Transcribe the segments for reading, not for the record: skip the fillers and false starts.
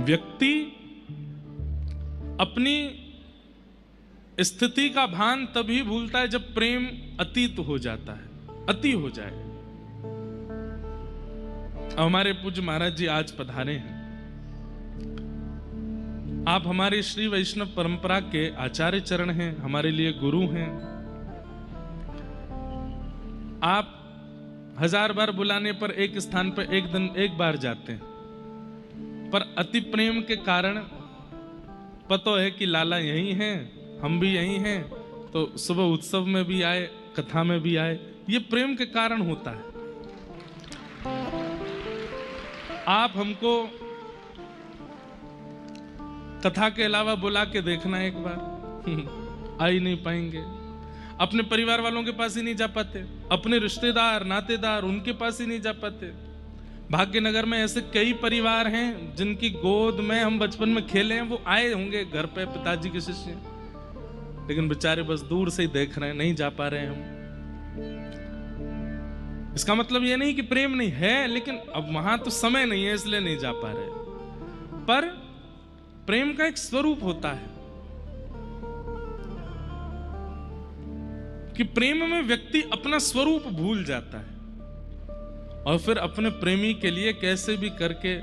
व्यक्ति अपनी स्थिति का भान तभी भूलता है जब प्रेम अतीत हो जाता है, अति हो जाए। हमारे पूज्य महाराज जी आज पधारे हैं। आप हमारे श्री वैष्णव परंपरा के आचार्य चरण हैं, हमारे लिए गुरु हैं। आप 1000 बार बुलाने पर एक स्थान पर एक बार जाते हैं, पर अति प्रेम के कारण पता है कि लाला यही हैं, हम भी यही हैं, तो सुबह उत्सव में भी आए, कथा में भी आए। ये प्रेम के कारण होता है। आप हमको कथा के अलावा बुला के देखना एक बार, आ ही नहीं पाएंगे। अपने परिवार वालों के पास ही नहीं जा पाते, अपने रिश्तेदार नातेदार उनके पास ही नहीं जा पाते। भाग्यनगर में ऐसे कई परिवार हैं जिनकी गोद में हम बचपन में खेले हैं, वो आए होंगे घर पे, पिताजी के शिष्य, लेकिन बेचारे बस दूर से ही देख रहे हैं, नहीं जा पा रहे हैं हम। इसका मतलब ये नहीं कि प्रेम नहीं है, लेकिन अब वहां तो समय नहीं है इसलिए नहीं जा पा रहे। पर प्रेम का एक स्वरूप होता है कि प्रेम में व्यक्ति अपना स्वरूप भूल जाता है और फिर अपने प्रेमी के लिए कैसे भी करके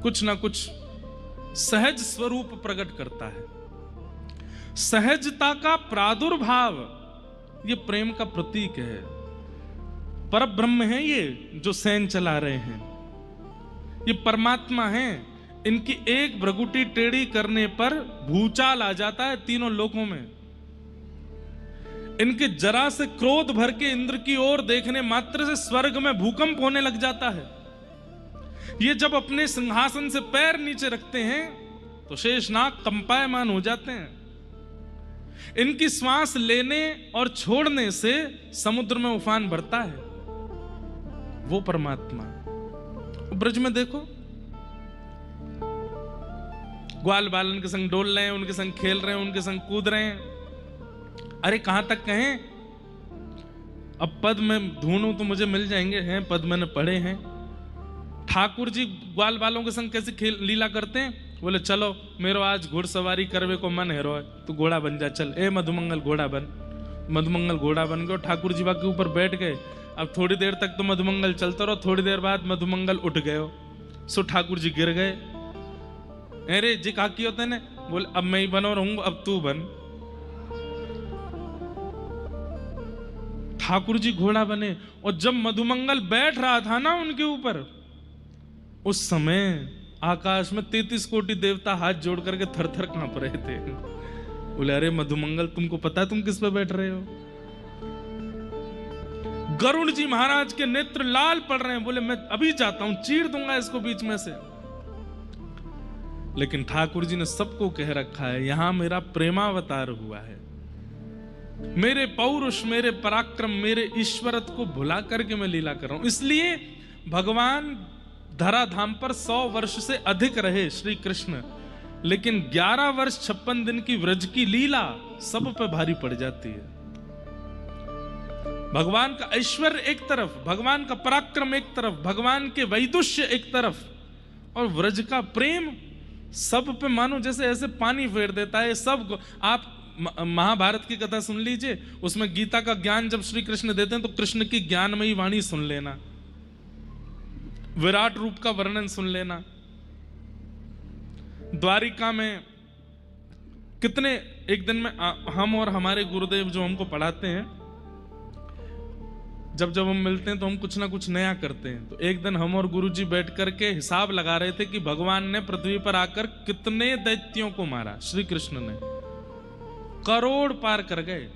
कुछ ना कुछ सहज स्वरूप प्रकट करता है। सहजता का प्रादुर्भाव ये प्रेम का प्रतीक है। परब्रह्म है ये जो सैन चला रहे हैं, ये परमात्मा है। इनकी एक भ्रगुटी टेढ़ी करने पर भूचाल आ जाता है तीनों लोकों में। इनके जरा से क्रोध भर के इंद्र की ओर देखने मात्र से स्वर्ग में भूकंप होने लग जाता है। ये जब अपने सिंहासन से पैर नीचे रखते हैं तो शेषनाग कंपायमान हो जाते हैं। इनकी श्वास लेने और छोड़ने से समुद्र में उफान भरता है वो परमात्मा। ब्रज में देखो, ग्वाल बालन के संग डोल रहे हैं, उनके संग खेल रहे हैं, उनके संग कूद रहे हैं। अरे कहां तक कहें, अब पद में ढूंढूं तो मुझे मिल जाएंगे, हैं पद मैंने पढ़े हैं। ठाकुर जी ग्वाल बालों के संग कैसे खेल लीला करते हैं, बोले चलो मेरो आज घुड़सवारी करवे को मन है रो, तू घोड़ा बन जा, चल ए मधुमंगल घोड़ा बन। मधुमंगल घोड़ा बन गए, ठाकुर जी के ऊपर बैठ गए। अब थोड़ी देर तक तो मधुमंगल चलता रहो, थोड़ी देर बाद मधुमंगल उठ गए हो, सो ठाकुर जी गिर गए। अरे जी कहा की होते ने, बोले अब मैं ही बनो रहूंगा, अब तू बन। ठाकुर जी घोड़ा बने, और जब मधुमंगल बैठ रहा था ना उनके ऊपर, उस समय आकाश में 33 कोटि देवता हाथ जोड़ करके थर थर कांप रहे थे। बोले अरे मधुमंगल तुमको पता है तुम किस पे बैठ रहे हो? गरुड़ जी महाराज के नेत्र लाल पड़ रहे हैं, बोले मैं अभी जाता हूं, चीर दूंगा इसको बीच में से। लेकिन ठाकुर जी ने सबको कह रखा है यहां मेरा प्रेमावतार हुआ है, मेरे पौरुष, मेरे पराक्रम, मेरे ईश्वरत्व को भुला करके मैं लीला कर रहा हूं। इसलिए भगवान धराधाम पर 100 वर्ष से अधिक रहे श्री कृष्ण, लेकिन 11 वर्ष 56 दिन की व्रज की लीला सब पे भारी पड़ जाती है। भगवान का ऐश्वर्य एक तरफ, भगवान का पराक्रम एक तरफ, भगवान के वैदुष्य एक तरफ, और व्रज का प्रेम सब पे मानो जैसे ऐसे पानी फेर देता है सब। आप महाभारत की कथा सुन लीजिए, उसमें गीता का ज्ञान जब श्री कृष्ण देते हैं तो कृष्ण की ज्ञानमयी वाणी सुन लेना, विराट रूप का वर्णन सुन लेना। द्वारिका में कितने, एक दिन में हम और हमारे गुरुदेव जो हमको पढ़ाते हैं, जब जब हम मिलते हैं तो हम कुछ ना कुछ नया करते हैं। तो एक दिन हम और गुरुजी बैठ करके हिसाब लगा रहे थे कि भगवान ने पृथ्वी पर आकर कितने दैत्यों को मारा। श्री कृष्ण ने करोड़ पार कर गए,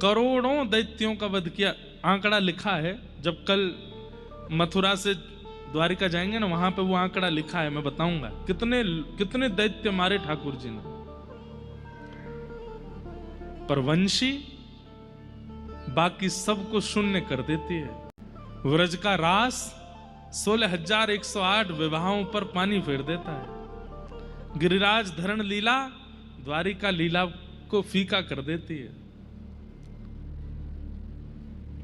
करोड़ों दैत्यों का वध किया। आंकड़ा लिखा है, जब कल मथुरा से द्वारिका जाएंगे ना, वहां पे वो आंकड़ा लिखा है, मैं बताऊंगा कितने कितने दैत्य मारे ठाकुर जी ने। पर वंशी बाकी सबको शून्य कर देती है। व्रज का रास 16,108 विवाहों पर पानी फेर देता है। गिरिराज धरण लीला द्वारिका लीला को फीका कर देती है।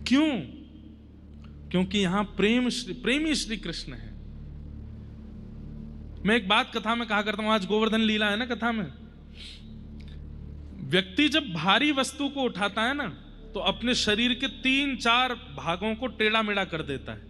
क्यों? क्योंकि यहां प्रेमी श्री कृष्ण है। मैं एक बात कथा में कहा करता हूं, आज गोवर्धन लीला है ना कथा में, व्यक्ति जब भारी वस्तु को उठाता है ना तो अपने शरीर के 3-4 भागों को टेढ़ा मेढ़ा कर देता है।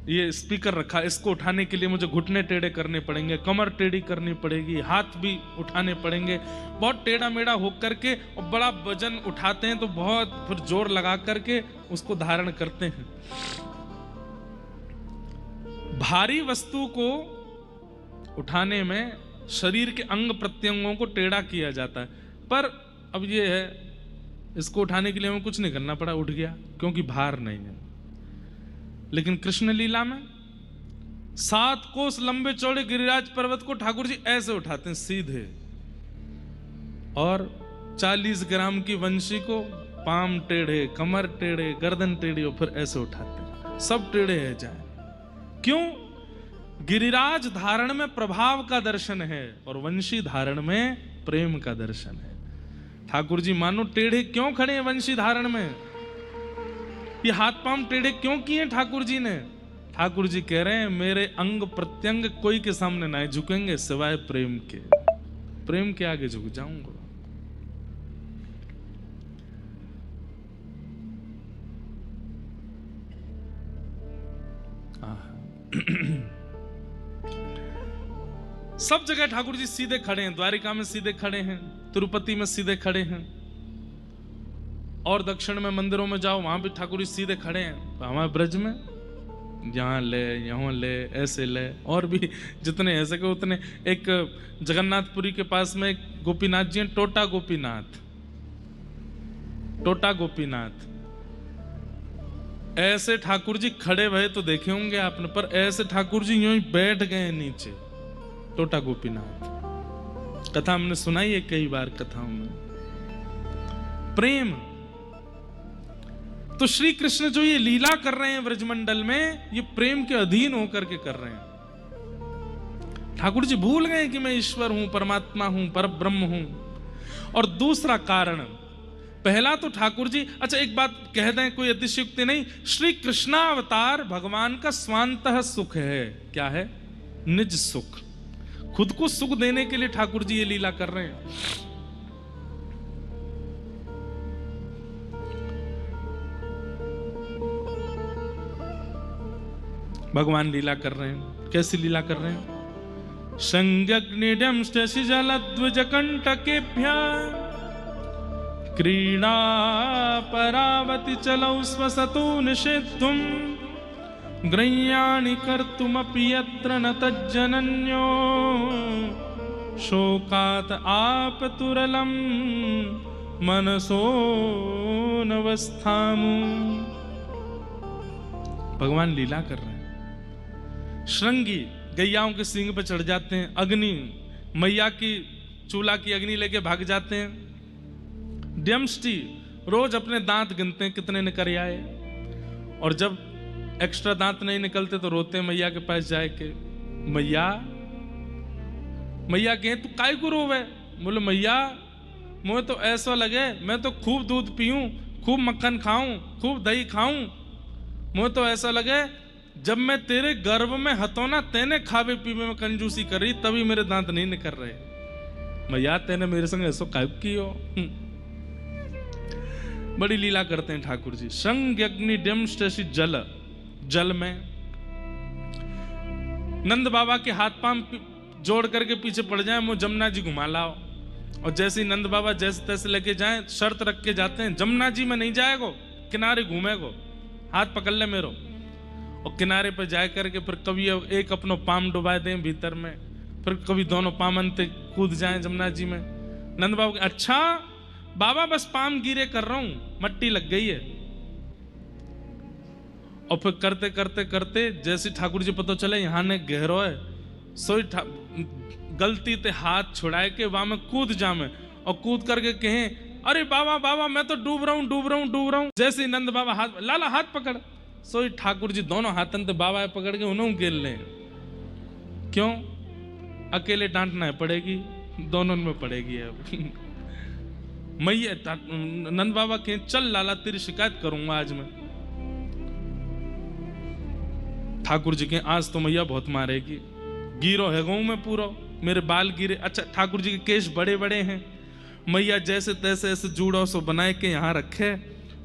ये स्पीकर रखा, इसको उठाने के लिए मुझे घुटने टेढ़े करने पड़ेंगे, कमर टेढ़ी करनी पड़ेगी, हाथ भी उठाने पड़ेंगे, बहुत टेढ़ा मेढ़ा होकर के, और बड़ा वजन उठाते हैं तो बहुत फिर जोर लगा करके उसको धारण करते हैं। भारी वस्तु को उठाने में शरीर के अंग प्रत्यंगों को टेढ़ा किया जाता है, पर अब ये है इसको उठाने के लिए हमें कुछ नहीं करना पड़ा, उठ गया क्योंकि भार नहीं है। लेकिन कृष्ण लीला में 7 कोस लंबे चौड़े गिरिराज पर्वत को ठाकुर जी ऐसे उठाते हैं सीधे, और 40 ग्राम की वंशी को पाम टेढ़े, कमर टेढ़े, गर्दन टेढ़ी, और फिर ऐसे उठाते हैं, सब टेढ़े है जाए। क्यों? गिरिराज धारण में प्रभाव का दर्शन है और वंशी धारण में प्रेम का दर्शन है। ठाकुर जी मानो टेढ़े क्यों खड़े हैं वंशी धारण में? ये हाथ पांव टेढ़े क्यों किए ठाकुर जी ने? ठाकुर जी कह रहे हैं मेरे अंग प्रत्यंग कोई के सामने ना झुकेंगे सिवाय प्रेम के, प्रेम के आगे झुक जाऊंगा। सब जगह ठाकुर जी सीधे खड़े हैं, द्वारिका में सीधे खड़े हैं, तिरुपति में सीधे खड़े हैं, और दक्षिण में मंदिरों में जाओ वहां भी ठाकुर जी सीधे खड़े हैं। तो हमारे ब्रज में यहाँ ले, यहाँ ले, ऐसे ले, और भी जितने ऐसे के उतने। एक जगन्नाथपुरी के पास में एक गोपीनाथ जी हैं, टोटा गोपीनाथ, टोटा गोपीनाथ। ऐसे ठाकुर जी खड़े भये तो देखे होंगे आपने, पर ऐसे ठाकुर जी यूं ही बैठ गए नीचे, टोटा गोपीनाथ। कथा हमने सुनाई है कई बार कथाओं में। प्रेम तो श्री कृष्ण जो ये लीला कर रहे हैं ब्रजमंडल में, ये प्रेम के अधीन होकर के कर रहे हैं। ठाकुर जी भूल गए कि मैं ईश्वर हूं, परमात्मा हूं, परब्रह्म हूं। और दूसरा कारण, पहला तो ठाकुर जी, अच्छा एक बात कह दें, कोई अतिशयोक्ति नहीं, श्री कृष्णावतार भगवान का स्वांतः सुख है। क्या है? निज सुख, खुद को सुख देने के लिए ठाकुर जी ये लीला कर रहे हैं। भगवान लीला कर रहे हैं, कैसी लीला कर रहे हैं? संज्ञग्निडम शशि जलद्विज कंटकेभ्य क्रीडा परावति चलौ स्वसतो निषेद्धुम ग्रह्याणि कर्तुमपि यत्र न तज्जनन्यो शोकात् आपतुरलं मनसो नवस्थामु। भगवान लीला कर रहे हैं। श्रृंगी गैयाओं के सींग पे चढ़ जाते हैं, अग्नि मैया की चूल्हा की अग्नि लेके भाग जाते हैं। ड्यमष्टि रोज अपने दांत गिनते हैं कितने निकल आए, और जब एक्स्ट्रा दांत नहीं निकलते तो रोते हैं मैया के पास जाए के, मैया मैया कहे तू काय को रोवे? बोले मैया मुझे तो ऐसा लगे मैं तो खूब दूध पीऊं, खूब मक्खन खाऊं, खूब दही खाऊं, मुझे तो ऐसा लगे जब मैं तेरे गर्भ में हतो ना, तेने खावे पीवे में कंजूसी कर रही, तभी मेरे दांत नहीं निकल रहे। मैया तेने मेरे संग ऐसा कायब की हो। बड़ी लीला करते हैं ठाकुर जी। संग अग्नि डमष्टि जल, जल में नंद बाबा के हाथ पांव जोड़ करके पीछे पड़ जाए, मुझे जमुना जी घुमा लाओ। और जैसे नंद बाबा जैसे तैसे लेके जाए, शर्त रख के जाते हैं, जमुना जी में नहीं जाएगो, किनारे घूमेगो, हाथ पकड़ ले मेरो। और किनारे पर जाए करके फिर कभी एक अपनो पाम डुबा दें भीतर में, फिर कभी दोनों पाम अंत कूद जाएं जमुना जी में। नंद बाबा अच्छा बाबा बस पाम गिरे कर रहा हूं, मट्टी लग गई है। और फिर करते करते करते जैसे ठाकुर जी पता चले यहाँ ने गहरो है, सोई गलती ते हाथ छुड़ाए के वहां में कूद जामे, और कूद करके कहें अरे बाबा बाबा मैं तो डूब रहा हूं डूब रहा हूं डूब रहा हूं। जैसे नंद बाबा हाथ लाला हाथ पकड़, सोई ठाकुर जी दोनों हाथन ते बाबा पकड़ के उन्होंने गेल ले। क्यों? अकेले डांटना है पड़ेगी, दोनों में पड़ेगी अब। मैया नंद बाबा कहें चल लाला तेरी शिकायत करूंगा आज मैं। ठाकुर जी के आज तो मैया बहुत मारेगी, गिरो है गऊ में पूरा, मेरे बाल गिरे। अच्छा ठाकुर जी के केश बड़े बड़े हैं, मैया जैसे तैसे ऐसे जूड़ों से बनाए के यहाँ रखे,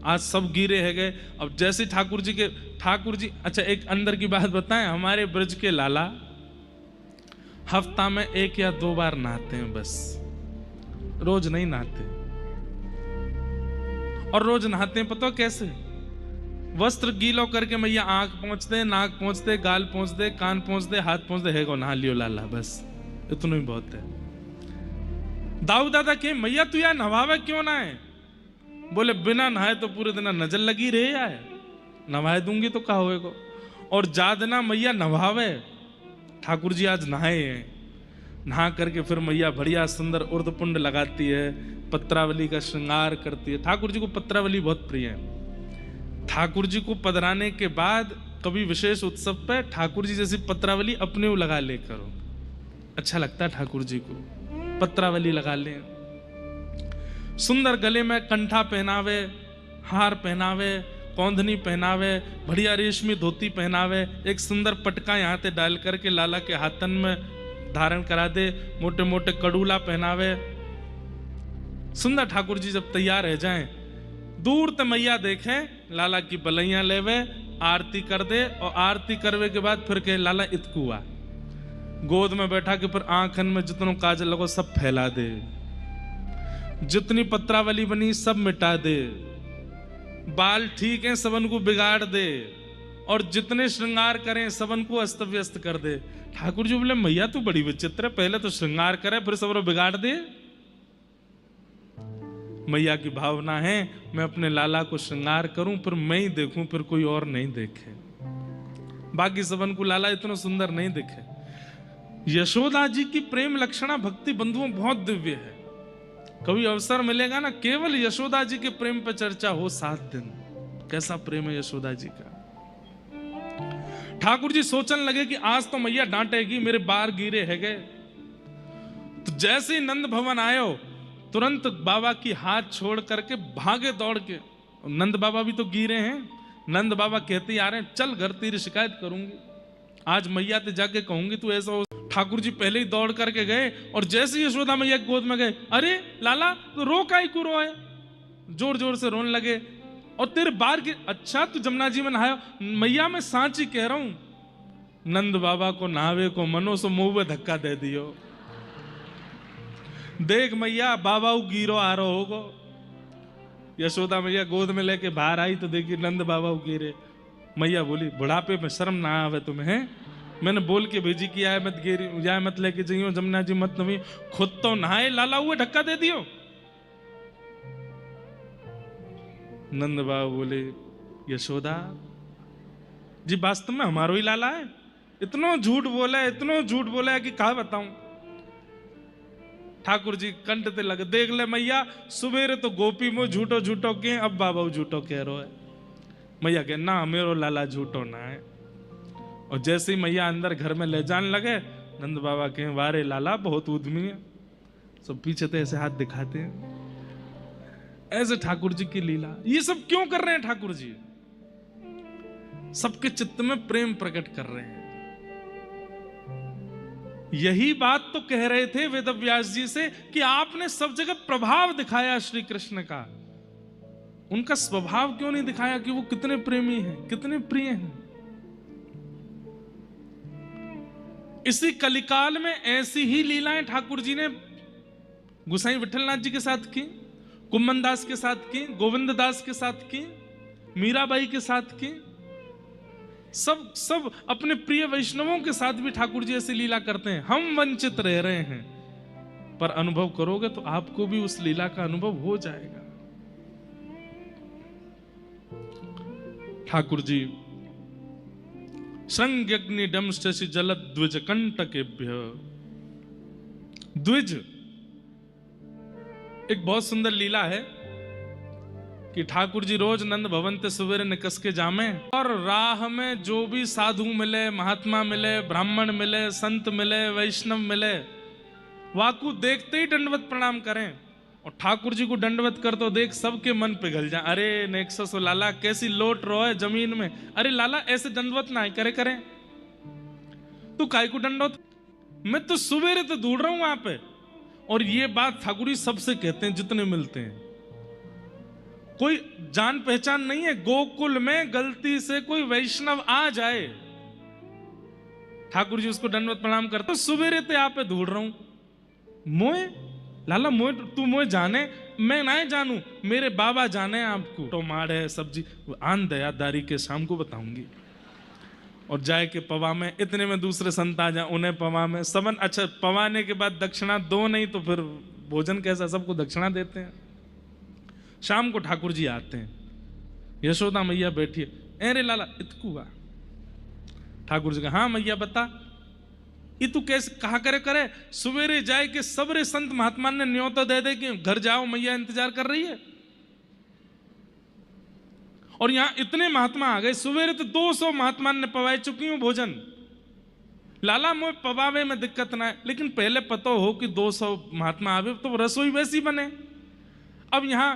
आज सब गिरे है गए। अब जैसे ठाकुर जी अच्छा एक अंदर की बात बताएं, हमारे ब्रज के लाला हफ्ता में 1 या 2 बार नहाते हैं बस, रोज नहीं नहाते। और रोज नहाते हैं पता कैसे? वस्त्र गीलो करके मैया आंख पहुंचते, नाक पहुंचते, गाल पहुंचते, कान पहुंचते, हाथ पहुंचते, है को नहा लियो लाला, बस इतना ही बहुत है। दाऊ दादा के मैया तू यार नहावे क्यों ना है? बोले बिना नहाए तो पूरे दिन नजर लगी रहे यार, नहाए दूंगी तो कहा होएगा। और जादना मैया नहावे, ठाकुर जी आज नहाए हैं, नहा करके फिर मैया बढ़िया सुंदर उर्दपुंड लगाती है, पत्रावली का श्रृंगार करती है। ठाकुर जी को पत्रावली बहुत प्रिय है। ठाकुर जी को पधराने के बाद कभी विशेष उत्सव पे ठाकुर जी जैसी पत्रावली अपने को लगा ले करो, अच्छा लगता है ठाकुर जी को, पत्रावली लगा ले। सुंदर गले में कंठा पहनावे, हार पहनावे, कौंधनी पहनावे, बढ़िया रेशमी धोती पहनावे, एक सुंदर पटका यहाँ से डाल करके लाला के हाथन में धारण करा दे, मोटे मोटे कड़ूला पहनावे। सुंदर ठाकुर जी जब तैयार रह जाएं, दूर ते मैया देखे, लाला की बलैया लेवे, आरती कर दे, और आरती करवे के बाद फिर के लाला इतकुआ गोद में बैठा के फिर आंखन में जितनों काजल लगो सब फैला दे, जितनी पत्रावली बनी सब मिटा दे, बाल ठीक है सबन को बिगाड़ दे, और जितने श्रृंगार करें सबन को अस्त व्यस्त कर दे। ठाकुर जी बोले मैया तू बड़ी विचित्र है, पहले तो श्रृंगार करे फिर सबरो बिगाड़ दे। मैया की भावना है मैं अपने लाला को श्रृंगार करूं, फिर मैं ही देखूं, फिर कोई और नहीं देखे, बाकी सबन को लाला इतना सुंदर नहीं दिखे। यशोदा जी की प्रेम लक्षणा भक्ति बंधुओं बहुत दिव्य है। कभी अवसर मिलेगा ना, केवल यशोदा जी के प्रेम पर चर्चा हो 7 दिन, कैसा प्रेम है यशोदा जी का। ठाकुर जी सोचने लगे कि आज तो मैया डांटेगी, मेरे बार गिरे है गए। तो जैसे ही नंद भवन आयो, तुरंत बाबा की हाथ छोड़ करके भागे दौड़ के, नंद बाबा भी तो गिरे हैं। नंद बाबा कहते आ रहे हैं चल घर तेरी शिकायत करूंगी, आज मैया ते जाके कहूंगी तू ऐसा हो। ठाकुर जी पहले ही दौड़ करके गए, और जैसे ही यशोदा मैया गोद में गए, अरे लाला तो रो काई को रोए, जोर जोर से रोने लगे। और तेरे बार के, अच्छा तू जमुना जी में नहाया? मैया मैं सांची कह रहा हूं। नंद बाबा को नहावे को मनो सो मुंह में धक्का दे दियो, देख मैया बाबा गिरो आ रहा होगो। यशोदा मैया गोद में लेके बाहर आई तो देखी नंद बाबा गिरे। मैया बोली बुढ़ापे में शर्म ना आवे तुम्हें हैं? मैंने बोल के भेजी कि आए मत गिरी, जाए मत लेके जाइयो जमुना जी मत नवी, खुद तो नहाए लाला हुए धक्का दे दियो। नंद बाबा बोले यशोदा जी वास्तव में हमारो ही लाला है, इतना झूठ बोला है, इतना झूठ बोला है कि कहा बताऊं। ठाकुर जी कंठ ते लगे, देख ले मैया सुबेरे तो गोपी में झूठो झूठो के, अब बाबा झूठो कह रहे है। मैया कहे ना मेरो लाला झूठो ना है। और जैसे ही मैया अंदर घर में ले जाने लगे, नंद बाबा कहे वारे लाला बहुत उद्यमी है। सब पीछे तो ऐसे हाथ दिखाते हैं, ऐसे ठाकुर जी की लीला। ये सब क्यों कर रहे हैं ठाकुर जी? सबके चित्त में प्रेम प्रकट कर रहे हैं। यही बात तो कह रहे थे वेदव्यास जी से कि आपने सब जगह प्रभाव दिखाया श्री कृष्ण का, उनका स्वभाव क्यों नहीं दिखाया कि वो कितने प्रेमी हैं, कितने प्रिय हैं। इसी कलिकाल में ऐसी ही लीलाएं ठाकुर जी ने गुसाई विठलनाथ जी के साथ की, कुम्मन दास के साथ की, गोविंद दास के साथ की, मीराबाई के साथ की। सब अपने प्रिय वैष्णवों के साथ भी ठाकुर जी ऐसी लीला करते हैं। हम वंचित रह रहे हैं, पर अनुभव करोगे तो आपको भी उस लीला का अनुभव हो जाएगा। ठाकुर जी संज्ञग्नि डमशि जलद द्विज कंटकेभ्य। द्विज एक बहुत सुंदर लीला है कि ठाकुर जी रोज नंद भवन ते सवेरे निकस के जामे, और राह में जो भी साधु मिले, महात्मा मिले, ब्राह्मण मिले, संत मिले, वैष्णव मिले, वाकू देखते ही दंडवत प्रणाम करें। और ठाकुर जी को दंडवत कर तो देख सबके मन पिघल जाए। अरे नेक्सस लाला कैसी लोट रो है जमीन में, अरे लाला ऐसे दंडवत ना करे करें, तू काय को डंडो, मैं तो सवेरे तो ढूंढ रहा हूं वहां पे। और ये बात ठाकुर जी सबसे कहते हैं जितने मिलते हैं, कोई जान पहचान नहीं है। गोकुल में गलती से कोई वैष्णव आ जाए, ठाकुर जी उसको दंडवत प्रणाम करते। तो सवेरे ते आप पे ढूंढ रहा हूं, मोए लाला मोए, तू मोए जाने, मैं ना जानू, मेरे बाबा जाने आपको। टमाटर है सब्जी आन दयादारी के शाम को बताऊंगी। और जाए के पवा में, इतने में दूसरे संत आ जाए, उन्हें पवा में सबन। अच्छा, पवाने के बाद दक्षिणा दो नहीं तो फिर भोजन कैसा, सबको दक्षिणा देते हैं। शाम को ठाकुर जी आते हैं, यशोदा मैया बैठी है, अरे लाला इतकुआ। ठाकुर जी कहा हाँ मैया बता, ये तू कैसे कहा करे सवेरे जाए के सबरे संत महात्मा ने न्योता दे दे कि घर जाओ मैया इंतजार कर रही है। और यहां इतने महात्मा आ गए, सवेरे तो 200 महात्मा ने पवाए चुकी हूं भोजन। लाला मोए पवावे में दिक्कत ना है, लेकिन पहले पता हो कि 200 महात्मा आवे तो रसोई वैसी बने। अब यहां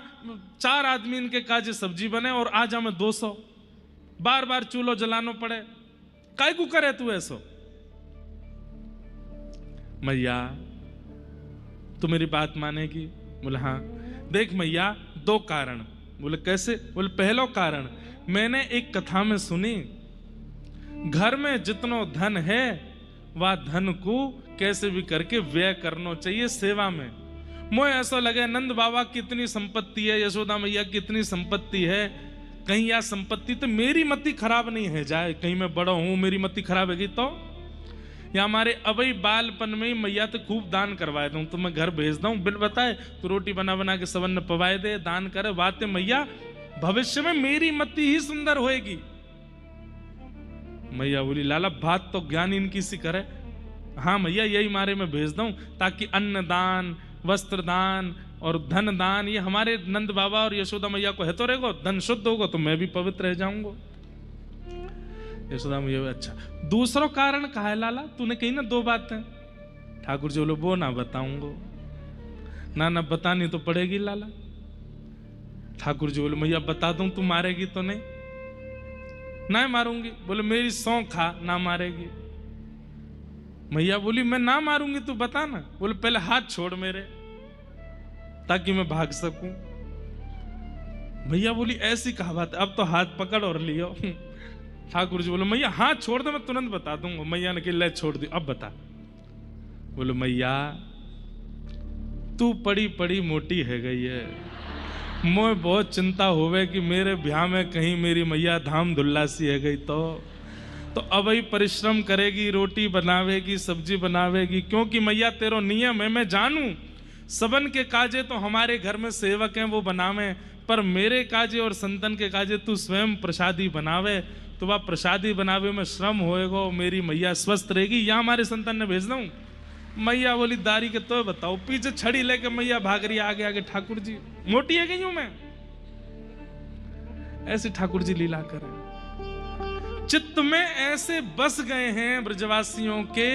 4 आदमी इनके काजे सब्जी बने और आज हमें 200, बार बार चूल्हो जलानो पड़े, काय को करे तू ऐसो। मैया तू मेरी बात मानेगी? बोले हाँ। देख मैया, 2 कारण। बोले कैसे? बोले पहलो कारण मैंने एक कथा में सुनी, घर में जितनो धन है वह धन को कैसे भी करके व्यय करना चाहिए सेवा में। मुझे ऐसा लगे नंद बाबा की इतनी संपत्ति है, यशोदा मैया की इतनी संपत्ति है, कहीं यह संपत्ति तो मेरी मति खराब नहीं है जाए, कहीं मैं बड़ा हूं मेरी मति खराब है तो या हमारे अबई बालपन में ही मैया तो खूब दान करवाए दूं, तो मैं घर भेज दूं, बिल बताए तो रोटी बना बना के सबन ने पवाए दे, दान करे, बातें मैया भविष्य में मेरी मति ही सुंदर होएगी। मैया बोली लाला बात तो ज्ञान इनकी सी करे। हाँ मैया यही मारे मैं भेज दूं, ताकि अन्न दान, वस्त्र दान और धन दान ये हमारे नंद बाबा और यशोदा मैया को है तो रहेगा, धन शुद्ध होगा तो मैं भी पवित्र रह जाऊंगा। यशोदा मैया अच्छा, दूसरा कारण कहा है लाला? तूने कही ना 2 बातें। ठाकुर जी बोलो वो ना बताऊंगा। ना बतानी तो पड़ेगी लाला। ठाकुर जी बोले मैया बता दूं, तू मारेगी तो नहीं? ना मारूंगी। बोले मेरी सौं खा, ना मारेगी। मैया बोली मैं ना मारूंगी, तू बता ना। बोले पहले हाथ छोड़ मेरे, ताकि मैं भाग सकूं। मैया बोली ऐसी कहा बात, अब तो हाथ पकड़ और लियो। ठाकुर जी बोले मैया हाथ छोड़ दे, मैं तुरंत बता दूंगा। मैया ने ले छोड़ दी, अब बता। बोले मैया तू पड़ी पड़ी मोटी है गई है, मुझे बहुत चिंता होवे कि मेरे ब्याह में कहीं मेरी मैया धाम धुल्ला सी है गई तो अब ही परिश्रम करेगी, रोटी बनावेगी, सब्जी बनावेगी, क्योंकि मैया तेरो नियम है, मैं जानू सबन के काजे तो हमारे घर में सेवक हैं वो बनावे, पर मेरे काजे और संतन के काजे तू स्वयं प्रसादी बनावे, तो वह प्रसादी बनावे में श्रम होएगा, मेरी मैया स्वस्थ रहेगी, या हमारे संतन ने भेज दूं। मैया बोली दारी के तो बताओ, पीछे छड़ी लेके मैया भाग रही आगे आगे। ठाकुर जी मोटी है गई हूं मैं। ऐसे ठाकुर जी लीला करें, चित्त में ऐसे बस गए हैं ब्रजवासियों के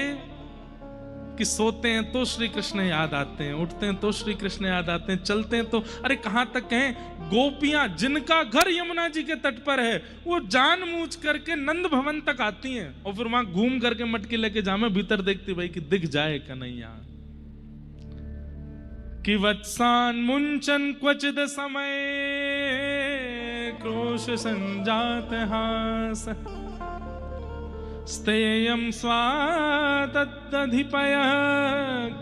कि सोते हैं तो श्री कृष्ण याद आते हैं, उठते हैं तो श्री कृष्ण याद आते हैं, चलते हैं तो अरे कहां तक कहें, गोपियां जिनका घर यमुना जी के तट पर है वो जानबूझ करके नंद भवन तक आती हैं और फिर वहां घूम करके मटकी लेके जामे भीतर देखती भाई कि दिख जाए कन्हैया। कि वत्सान मुंचन क्वचिद समय क्रोश संजात हास स्तेयं स्वातत्तधिपयः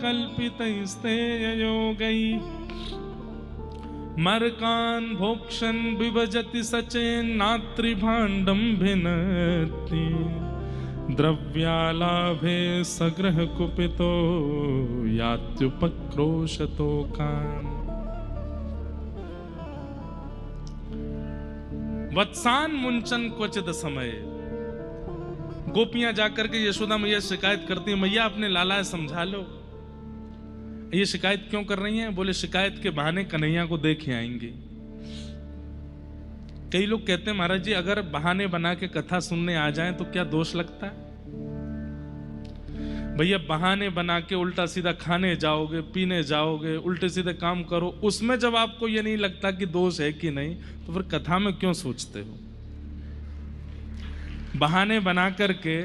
कल्पितैस्तेययोगैः मर्कान् भोक्षन् विभजति सचेन्नात्रिभाण्डं भिनत्ति द्रव्यालाभे सग्रह कुपितो यात्युपक्रोशतोकान्। वत्सान मुंचन क्वचिद समय, गोपियां जाकर के यशोदा मैया शिकायत करती हैं, मैया अपने लाला समझा लो। ये शिकायत क्यों कर रही हैं? बोले शिकायत के बहाने कन्हैया को देखे आएंगे। कई लोग कहते हैं महाराज जी अगर बहाने बना के कथा सुनने आ जाएं तो क्या दोष लगता है? भैया बहाने बना के उल्टा सीधा खाने जाओगे, पीने जाओगे, उल्टे सीधे काम करो, उसमें जब आपको ये नहीं लगता कि दोष है कि नहीं तो फिर कथा में क्यों सोचते हो? बहाने बना करके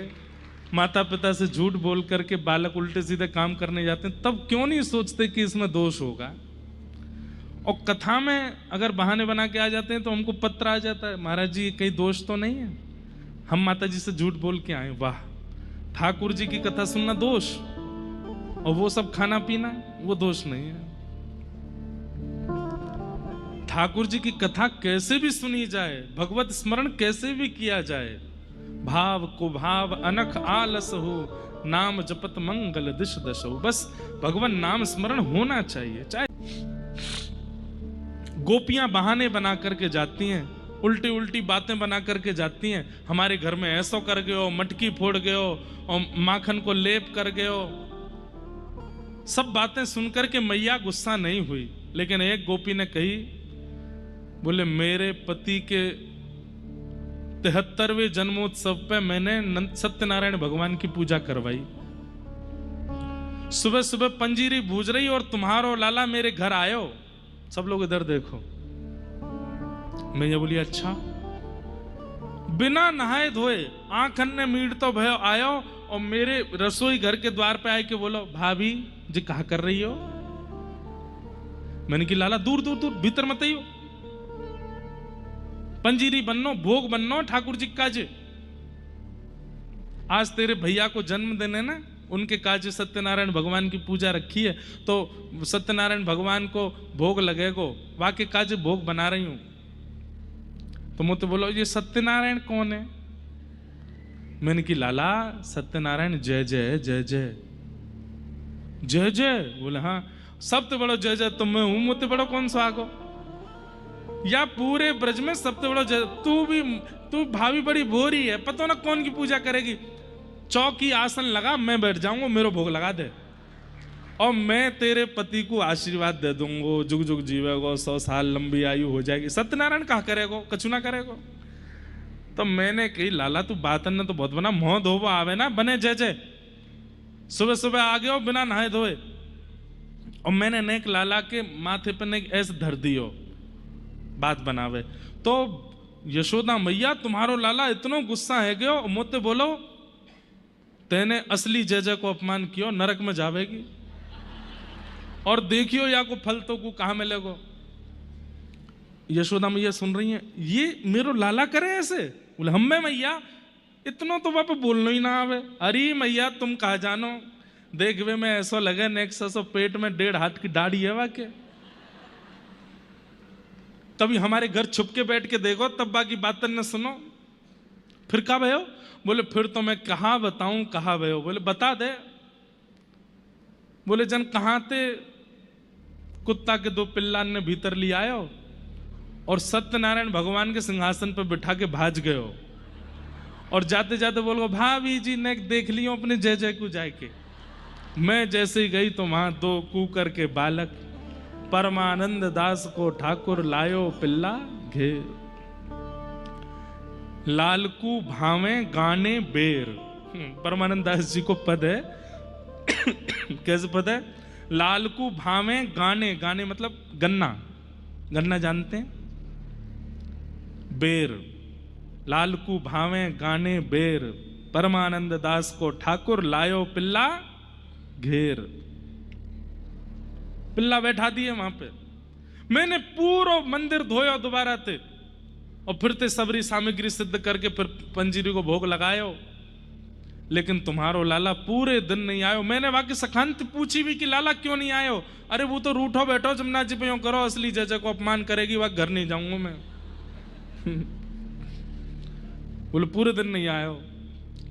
माता पिता से झूठ बोल करके बालक उल्टे सीधे काम करने जाते हैं, तब क्यों नहीं सोचते कि इसमें दोष होगा? और कथा में अगर बहाने बना के आ जाते हैं तो हमको पत्र आ जाता है, महाराज जी कहीं दोष तो नहीं है, हम माता जी से झूठ बोल के आए। वाह, ठाकुर जी की कथा सुनना दोष, और वो सब खाना पीना वो दोष नहीं है। ठाकुर जी की कथा कैसे भी सुनी जाए, भगवत स्मरण कैसे भी किया जाए, भाव को भाव अनख आलस हो, नाम जपत मंगल दिश दश हो, बस भगवान नाम स्मरण होना चाहिए। चाहे गोपियां बहाने बना करके जाती हैं, उल्टी उल्टी बातें बना करके जाती हैं, हमारे घर में ऐसो कर गए हो, मटकी फोड़ गए हो, और माखन को लेप कर गए हो, सब बातें सुनकर के मैया गुस्सा नहीं हुई। लेकिन एक गोपी ने कही, बोले मेरे पति के 73वें जन्मोत्सव पे मैंने सत्यनारायण भगवान की पूजा करवाई, सुबह सुबह पंजीरी भूज रही और तुम्हारो लाला मेरे घर आयो। सब लोग इधर देखो। मैया बोली अच्छा। बिना नहाए धोए आंखन ने मीट तो भयो आयो, और मेरे रसोई घर के द्वार पे आए के बोलो भाभी जी कहा कर रही हो? मैंने की लाला दूर दूर दूर भीतर मत आइयो, पंजीरी बननो, भोग बननो ठाकुर जी काज। आज तेरे भैया को जन्म देने ना, उनके काज सत्यनारायण भगवान की पूजा रखी है, तो सत्यनारायण भगवान को भोग लगेगो, वाके काज भोग बना रही हूं। तो मुझे बोलो ये सत्यनारायण कौन है? मैंने की लाला सत्यनारायण जय जय जय जय जय जय। बोले हाँ, सबसे बड़ो जय जय तो मैं हूं, मुझे बड़ो कौन सा आगो? या पूरे ब्रज में सबसे बड़ा तू भाभी बड़ी भोरी है, पता ना कौन की पूजा करेगी। चौकी आसन लगा, मैं बैठ जाऊंगा, मेरे भोग लगा दे, और मैं तेरे पति को आशीर्वाद दे दूंगा, जुग जुग जीवेगो, 100 साल लंबी आयु हो जाएगी। सत्यनारायण कहा करेगो, कछु ना करेगो। तो मैंने कही लाला तू बातन ने तो बहुत बना, मोह धोबो आवे ना बने जय जय। सुबह सुबह आ गए हो बिना नहाए धोए, और मैंने नेक लाला के माथे पर नेक ऐसे धर दियो बात बनावे। तो यशोदा मैया तुम्हारो लाला इतनो गुस्सा है गयो, मुझसे बोलो तेने असली जय जय को अपमान कियो, नरक में जावेगी, और देखियो या को फल तो को कहां मिलेगो। यशोदा मैया सुन रही है, ये मेरो लाला करे ऐसे? बोले हमें मैया इतनो तो वापस बोलना ही ना आवे। अरे मैया तुम कहा जानो, देखवे में ऐसा लगे नेक्सस पेट में 1.5 हाथ की दाढ़ी है वाके। कभी हमारे घर छुप के बैठ के देखो, तब बाकी बातन न सुनो। फिर कहा भयो? बोले फिर तो मैं कहा बताऊं कहा भयो। बोले बता दे। बोले जन कहां थे कुत्ता के 2 पिल्लान ने भीतर ले आयो, और सत्यनारायण भगवान के सिंहासन पर बिठा के भाज गयो, और जाते जाते बोलो भाभी जी ने देख लियो अपने जय जय को जाके। मैं जैसे ही गई तो वहां 2 कूकर के बालक परमानंद दास को ठाकुर लायो पिल्ला घेर, लालकू भावे गाने बेर। परमानंद दास जी को पद है। कैसे पद है? लालकू भावे गाने, गाने मतलब गन्ना, गन्ना जानते हैं? बेर, लालकू भावे गाने बेर, परमानंद दास को ठाकुर लायो पिल्ला घेर। पिल्ला बैठा दिए वहां पे। मैंने पूरा मंदिर धोया दोबारा थे, और फिर ते सबरी सामग्री सिद्ध करके फिर पंजीरी को भोग लगायो, लेकिन तुम्हारो लाला पूरे दिन नहीं आयो। मैंने बाकी सखांत पूछी भी कि लाला क्यों नहीं आयो? अरे वो तो रूठो बैठो जमुना जी पे करो, असली जय जय को अपमान करेगी, वह घर नहीं जाऊंगा मैं। बोले पूरे दिन नहीं आयो।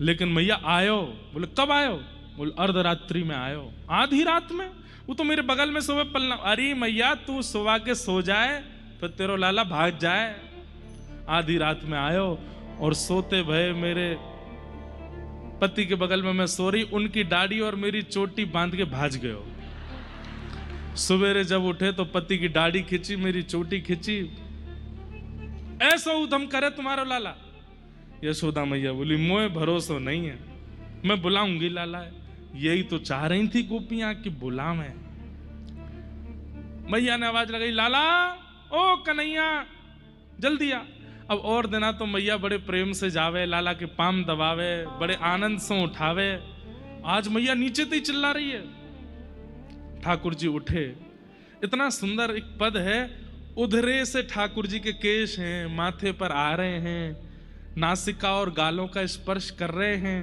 लेकिन मैया आयो। बोले कब आयो? बोले अर्धरात्रि में आयो। आधी रात में? वो तो मेरे बगल में सोवे पलना। अरे मैया तू सुबह के सो जाए, फिर तेरो लाला भाग जाए। आधी रात में आयो, और सोते भय मेरे पति के बगल में मैं सो रही, उनकी दाढ़ी और मेरी चोटी बांध के भाज गयो। सवेरे जब उठे तो पति की दाढ़ी खींची, मेरी चोटी खींची। ऐसा उधम करे तुम्हारा लाला? यशोदा मैया बोली मोए भरोसा नहीं है, मैं बुलाऊंगी लाला। यही तो चाह रही थी गोपियां कि बुलावे। मैया ने आवाज लगाई, लाला ओ कन्हैया जल्दी आ। अब और दिना तो मैया बड़े प्रेम से जावे, लाला के पाम दबावे, बड़े आनंद से उठावे। आज मैया नीचे तो ही चिल्ला रही है। ठाकुर जी उठे, इतना सुंदर एक पद है, उधरे से ठाकुर जी के केश हैं, माथे पर आ रहे हैं, नासिका और गालों का स्पर्श कर रहे हैं,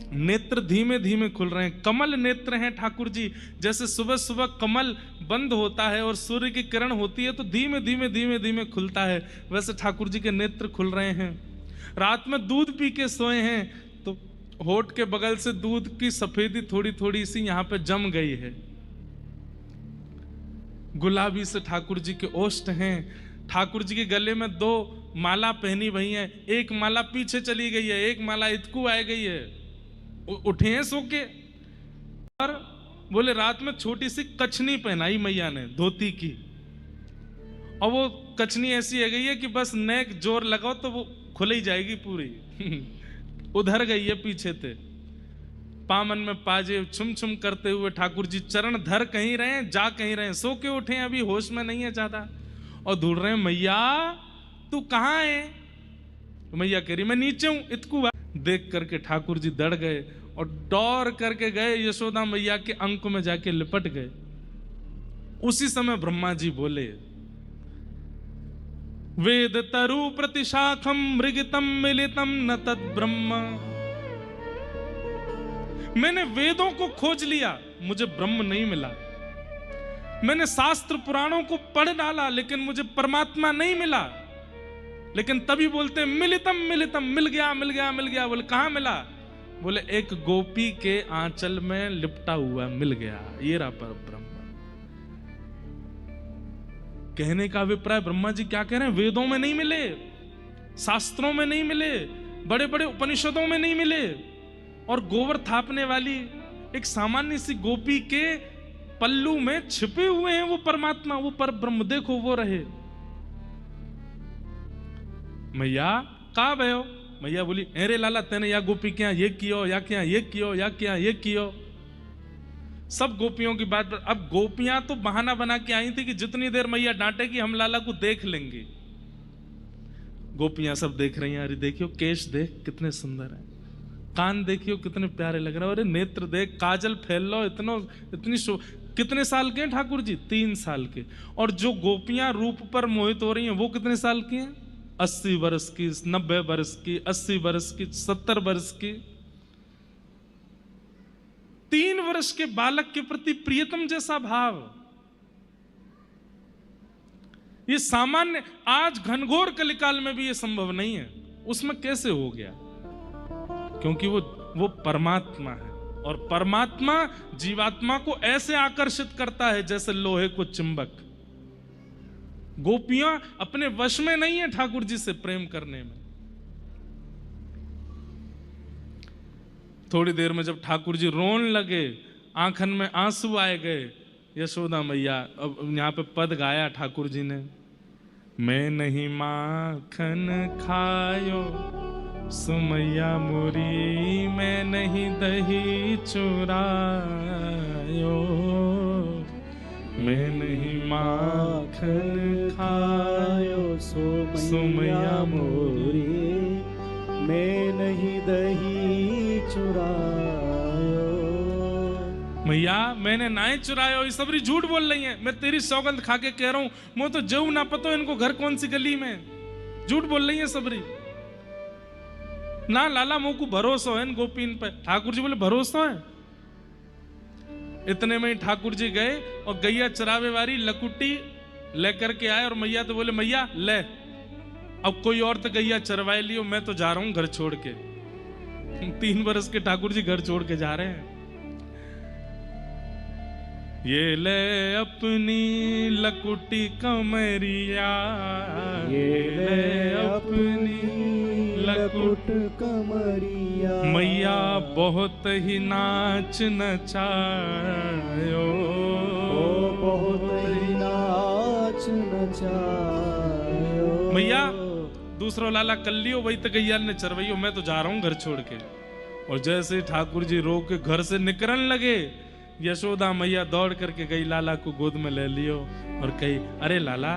नेत्र धीमे धीमे खुल रहे हैं, कमल नेत्र हैं ठाकुर जी। जैसे सुबह सुबह कमल बंद होता है और सूर्य की किरण होती है तो धीमे धीमे धीमे धीमे खुलता है, वैसे ठाकुर जी के नेत्र खुल रहे हैं। रात में दूध पी के सोए हैं तो होठ के बगल से दूध की सफेदी थोड़ी थोड़ी सी यहाँ पे जम गई है। गुलाबी से ठाकुर जी के ओष्ठ हैं। ठाकुर जी के गले में 2 माला पहनी हुई है, एक माला पीछे चली गई है, एक माला इतकू आ गई है। उठे हैं सो के और बोले रात में छोटी सी कछनी पहनाई मैया ने धोती की, और वो कछनी ऐसी है गई है कि बस नेक जोर लगाओ तो वो खुल ही जाएगी पूरी। उधर गई है पीछे से। पामन में पाजे छुम छुम करते हुए ठाकुर जी चरण धर कहीं रहे, जा कहीं रहे, सो के उठे अभी होश में नहीं है ज्यादा, और ढूंढ रहे हैं मैया तू कहाँ है। तो मैया कह रही मैं नीचे हूं। इतकू देख करके ठाकुर जी डर गए और दौड़ करके गए यशोदा मैया के अंक में जाके लिपट गए। उसी समय ब्रह्मा जी बोले, वेद तरु प्रतिशाखम मृगितम मिलितम न तद ब्रह्म। मैंने वेदों को खोज लिया, मुझे ब्रह्म नहीं मिला। मैंने शास्त्र पुराणों को पढ़ डाला लेकिन मुझे परमात्मा नहीं मिला। लेकिन तभी बोलते मिलितम मिलितम, मिल गया मिल गया मिल गया। बोले कहां मिला? बोले एक गोपी के आंचल में लिपटा हुआ मिल गया, ये रहा पर ब्रह्म। कहने का अभिप्राय ब्रह्मा जी क्या कह रहे हैं, वेदों में नहीं मिले, शास्त्रों में नहीं मिले, बड़े बड़े उपनिषदों में नहीं मिले, और गोबर थापने वाली एक सामान्य सी गोपी के पल्लू में छिपे हुए हैं वो परमात्मा, वो पर ब्रह्म। देखो वो रहे। मैया कहा भयो? मैया बोली अरे लाला तेने या गोपी क्या ये कियो, या क्या ये कियो, या क्या ये कियो। सब गोपियों की बात। अब गोपियां तो बहाना बना के आई थी कि जितनी देर मैया डांटेगी हम लाला को देख लेंगे। गोपियां सब देख रही हैं, अरे देखियो केश देख कितने सुंदर हैं, कान देखियो कितने प्यारे लग रहे हैं, अरे नेत्र देख, काजल फैल लो, इतनी कितने साल के हैं ठाकुर जी? 3 साल के। और जो गोपियां रूप पर मोहित हो रही हैं वो कितने साल की हैं? 80 वर्ष की, 90 वर्ष की, 80 वर्ष की, 70 वर्ष की। 3 वर्ष के बालक के प्रति प्रियतम जैसा भाव, ये सामान्य आज घनघोर कलिकाल में भी ये संभव नहीं है। उसमें कैसे हो गया? क्योंकि वो परमात्मा है, और परमात्मा जीवात्मा को ऐसे आकर्षित करता है जैसे लोहे को चुंबक। गोपियां अपने वश में नहीं है ठाकुर जी से प्रेम करने में। थोड़ी देर में जब ठाकुर जी रोने लगे, आंखन में आंसू आए गए, यशोदा मैया, अब यहां पे पद गाया ठाकुर जी ने, मैं नहीं माखन खायो सुमैया मोरी, मैं नहीं दही चुरायो, मैं नहीं माखन खायो सुमैया मोरी, मैं नहीं दही चुरायो। मैया मैंने नाई चुरायो, ये सबरी झूठ बोल रही है। मैं तेरी सौगंध खा के कह रहा हूं, मैं तो जऊ ना पतो इनको घर कौन सी गली में। झूठ बोल रही है सबरी। ना लाला मुंह को भरोसा है इन गोपीन पे। ठाकुर जी बोले भरोसा है। इतने में ही ठाकुर जी गए और गैया चरावे वाली लकुटी लेकर के आए, और मैया तो बोले मैया ले, अब कोई और तो गैया चरवाए लियो, मैं तो जा रहा हूं घर छोड़ के। 3 वर्ष के ठाकुर जी घर छोड़ के जा रहे हैं। ये ले अपनी लकुटी कमरिया, ये ले अपनी लकुट कमरिया, मैया बहुत ही नाच नचायो, बहुत ही नाच नचायो। मैया दूसरो लाला कर लियो, वही तो गैया ने चरवैयो, मैं तो जा रहा हूं घर छोड़ के। और जैसे ठाकुर जी रो के घर से निकलने लगे, यशोदा मैया दौड़ करके गई, लाला को गोद में ले लियो और कही अरे लाला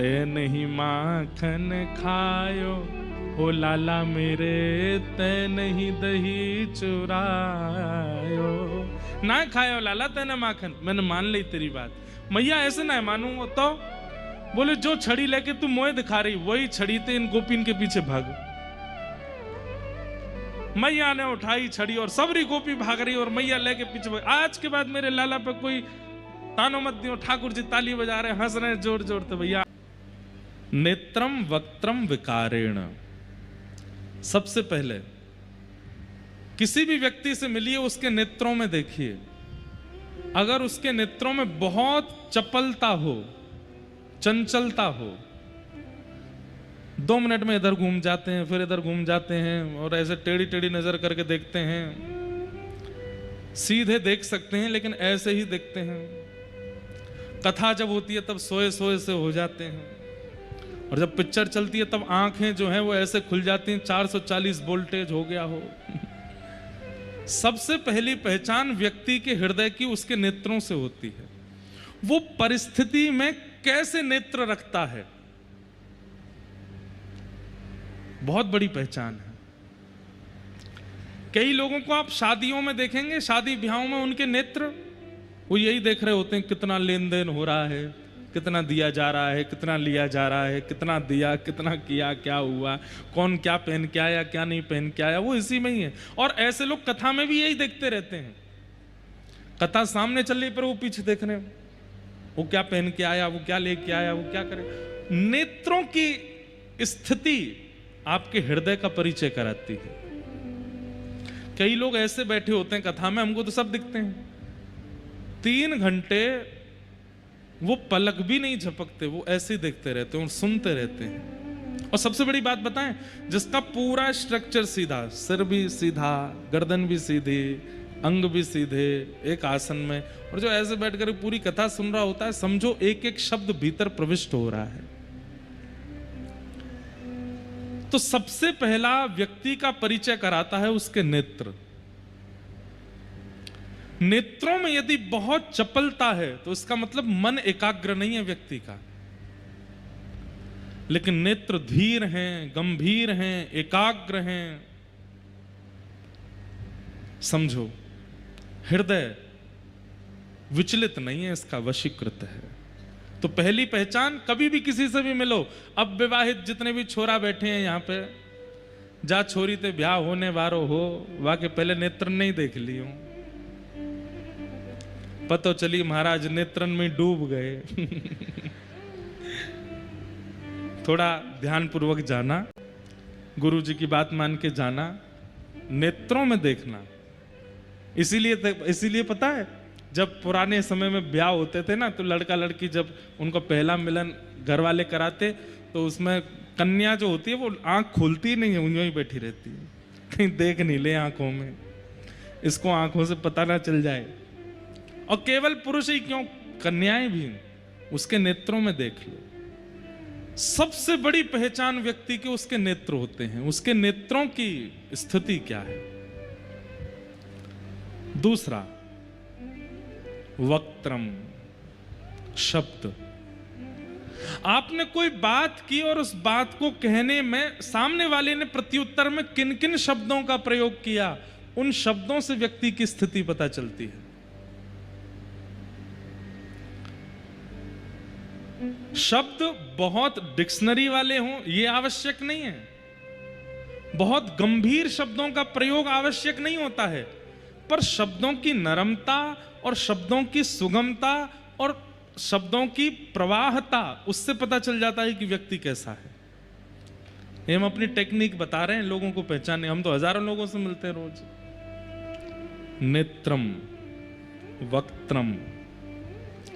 ते नहीं माखन खायो, ओ लाला मेरे ते नहीं दही चुरायो। ना खायो लाला तेने माखन, मैंने मान ली तेरी बात। मैया ऐसे ना मानूंगा तो बोले जो छड़ी लेके तू मोए दिखा रही वही छड़ी थे इन गोपीन के पीछे भाग। मैया ने उठाई छड़ी और सबरी गोपी भाग रही और मैया लेके पीछे भाग। आज के बाद मेरे लाला पे कोई तानो मत दियो, ठाकुर जी ताली बजा रहे हंस रहे जोर जोर से। भैया नेत्रम वक्त्रम विकारेण, सबसे पहले किसी भी व्यक्ति से मिलिए उसके नेत्रों में देखिए, अगर उसके नेत्रों में बहुत चपलता हो, चंचलता हो, 2 मिनट में इधर घूम जाते हैं फिर इधर घूम जाते हैं और ऐसे टेढ़ी टेढ़ी नजर करके देखते हैं, सीधे देख सकते हैं लेकिन ऐसे ही देखते हैं। कथा जब होती है तब सोए सोए से हो जाते हैं और जब पिक्चर चलती है तब आंखें जो हैं वो ऐसे खुल जाती हैं 440 वोल्टेज हो गया हो। सबसे पहली पहचान व्यक्ति के हृदय की उसके नेत्रों से होती है, वो परिस्थिति में कैसे नेत्र रखता है, बहुत बड़ी पहचान है। कई लोगों को आप शादियों में देखेंगे, शादी ब्याहों में उनके नेत्र वो यही देख रहे होते हैं कितना लेन देन हो रहा है, कितना दिया जा रहा है, कितना लिया जा रहा है, कितना दिया, कितना किया, क्या हुआ, कौन क्या पहन के आया, क्या नहीं पहन के आया, वो इसी में ही है। और ऐसे लोग कथा में भी यही देखते रहते हैं, कथा सामने चल रही पर वो पीछे देख रहे हैं, वो क्या पहन के आया, वो क्या लेके आया, वो क्या करे। नेत्रों की स्थिति आपके हृदय का परिचय कराती है। कई लोग ऐसे बैठे होते हैं कथा में, हमको तो सब दिखते हैं, 3 घंटे वो पलक भी नहीं झपकते, वो ऐसे ही देखते रहते हैं और सुनते रहते हैं। और सबसे बड़ी बात बताएं, जिसका पूरा स्ट्रक्चर सीधा, सिर भी सीधा, गर्दन भी सीधी, अंग भी सीधे, एक आसन में, और जो ऐसे बैठकर पूरी कथा सुन रहा होता है, समझो एक एक शब्द भीतर प्रविष्ट हो रहा है। तो सबसे पहला व्यक्ति का परिचय कराता है उसके नेत्र। नेत्रों में यदि बहुत चपलता है तो इसका मतलब मन एकाग्र नहीं है व्यक्ति का, लेकिन नेत्र धीर हैं, गंभीर हैं, एकाग्र हैं, समझो हृदय विचलित नहीं है, इसका वशीकृत है। तो पहली पहचान, कभी भी किसी से भी मिलो, अब विवाहित जितने भी छोरा बैठे हैं यहाँ पे, जा छोरी ते ब्याह होने वारो हो, वाके पहले नेत्र नहीं देख लियो, पतो चली महाराज नेत्रन में डूब गए। थोड़ा ध्यान पूर्वक जाना, गुरु जी की बात मान के जाना, नेत्रों में देखना। इसीलिए पता है जब पुराने समय में ब्याह होते थे ना, तो लड़का लड़की जब उनका पहला मिलन घर वाले कराते तो उसमें कन्या जो होती है वो आंख खोलती नहीं है, यूं ही बैठी रहती है, कहीं देख नहीं ले आंखों में, इसको आंखों से पता ना चल जाए। और केवल पुरुष ही क्यों, कन्याएं भी उसके नेत्रों में देख लो। सबसे बड़ी पहचान व्यक्ति के उसके नेत्र होते हैं, उसके नेत्रों की स्थिति क्या है। दूसरा, वक्त्रम, शब्द। आपने कोई बात की और उस बात को कहने में सामने वाले ने प्रत्युत्तर में किन किन शब्दों का प्रयोग किया, उन शब्दों से व्यक्ति की स्थिति पता चलती है। शब्द बहुत डिक्शनरी वाले हों यह आवश्यक नहीं है, बहुत गंभीर शब्दों का प्रयोग आवश्यक नहीं होता है, पर शब्दों की नरमता और शब्दों की सुगमता और शब्दों की प्रवाहता, उससे पता चल जाता है कि व्यक्ति कैसा है। हम अपनी टेक्निक बता रहे हैं लोगों को पहचाने, हम तो हजारों लोगों से मिलते हैं रोज। नेत्रम, वक्त्रम।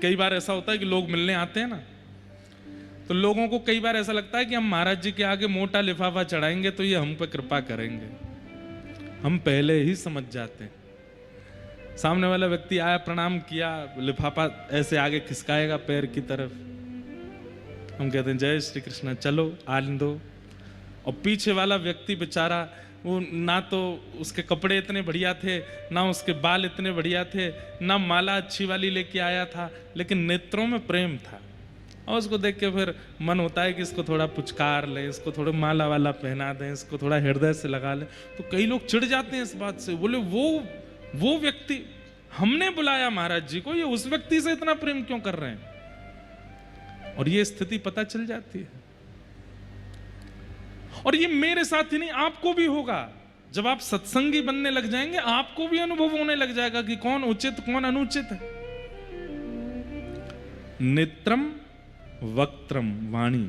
कई बार ऐसा होता है कि लोग मिलने आते हैं ना, तो लोगों को कई बार ऐसा लगता है कि हम महाराज जी के आगे मोटा लिफाफा चढ़ाएंगे तो ये हम पे कृपा करेंगे। हम पहले ही समझ जाते हैं, सामने वाला व्यक्ति आया, प्रणाम किया, लिफाफा ऐसे आगे खिसकाएगा पैर की तरफ, हम कहते हैं जय श्री कृष्ण, चलो आन दो। और पीछे वाला व्यक्ति बेचारा, वो ना तो उसके कपड़े इतने बढ़िया थे, ना उसके बाल इतने बढ़िया थे, ना माला अच्छी वाली लेके आया था, लेकिन नेत्रों में प्रेम था, और उसको देख के फिर मन होता है कि इसको थोड़ा पुचकार लें, इसको थोड़ा माला वाला पहना दें, इसको थोड़ा हृदय से लगा लें। तो कई लोग चिढ़ जाते हैं इस बात से, बोले वो व्यक्ति हमने बुलाया महाराज जी को, ये उस व्यक्ति से इतना प्रेम क्यों कर रहे हैं? और ये स्थिति पता चल जाती है। और ये मेरे साथ ही नहीं, आपको भी होगा। जब आप सत्संगी बनने लग जाएंगे, आपको भी अनुभव होने लग जाएगा कि कौन उचित कौन अनुचित है। नेत्रम वक्त्रम वाणी,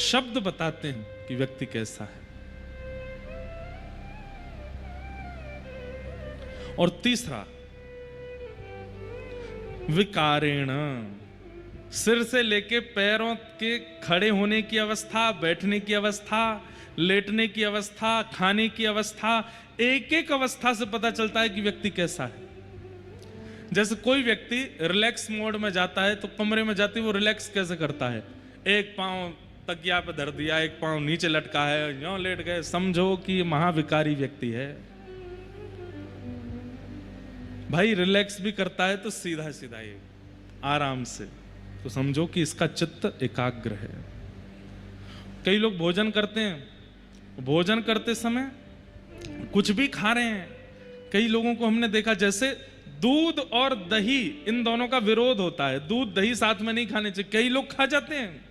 शब्द बताते हैं कि व्यक्ति कैसा है। और तीसरा विकारेण, सिर से लेके पैरों के खड़े होने की अवस्था, बैठने की अवस्था, लेटने की अवस्था, खाने की अवस्था, एक एक अवस्था से पता चलता है कि व्यक्ति कैसा है। जैसे कोई व्यक्ति रिलैक्स मोड में जाता है तो कमरे में जाते वो रिलैक्स कैसे करता है? एक पांव तकिया पे धर दिया, एक पांव नीचे लटका है, यूं लेट गए, समझो कि महाविकारी व्यक्ति है। भाई रिलैक्स भी करता है तो सीधा सीधा ये आराम से, तो समझो कि इसका चित्त एकाग्र है। कई लोग भोजन करते हैं, भोजन करते समय कुछ भी खा रहे हैं। कई लोगों को हमने देखा, जैसे दूध और दही, इन दोनों का विरोध होता है, दूध दही साथ में नहीं खाने चाहिए। कई लोग खा जाते हैं,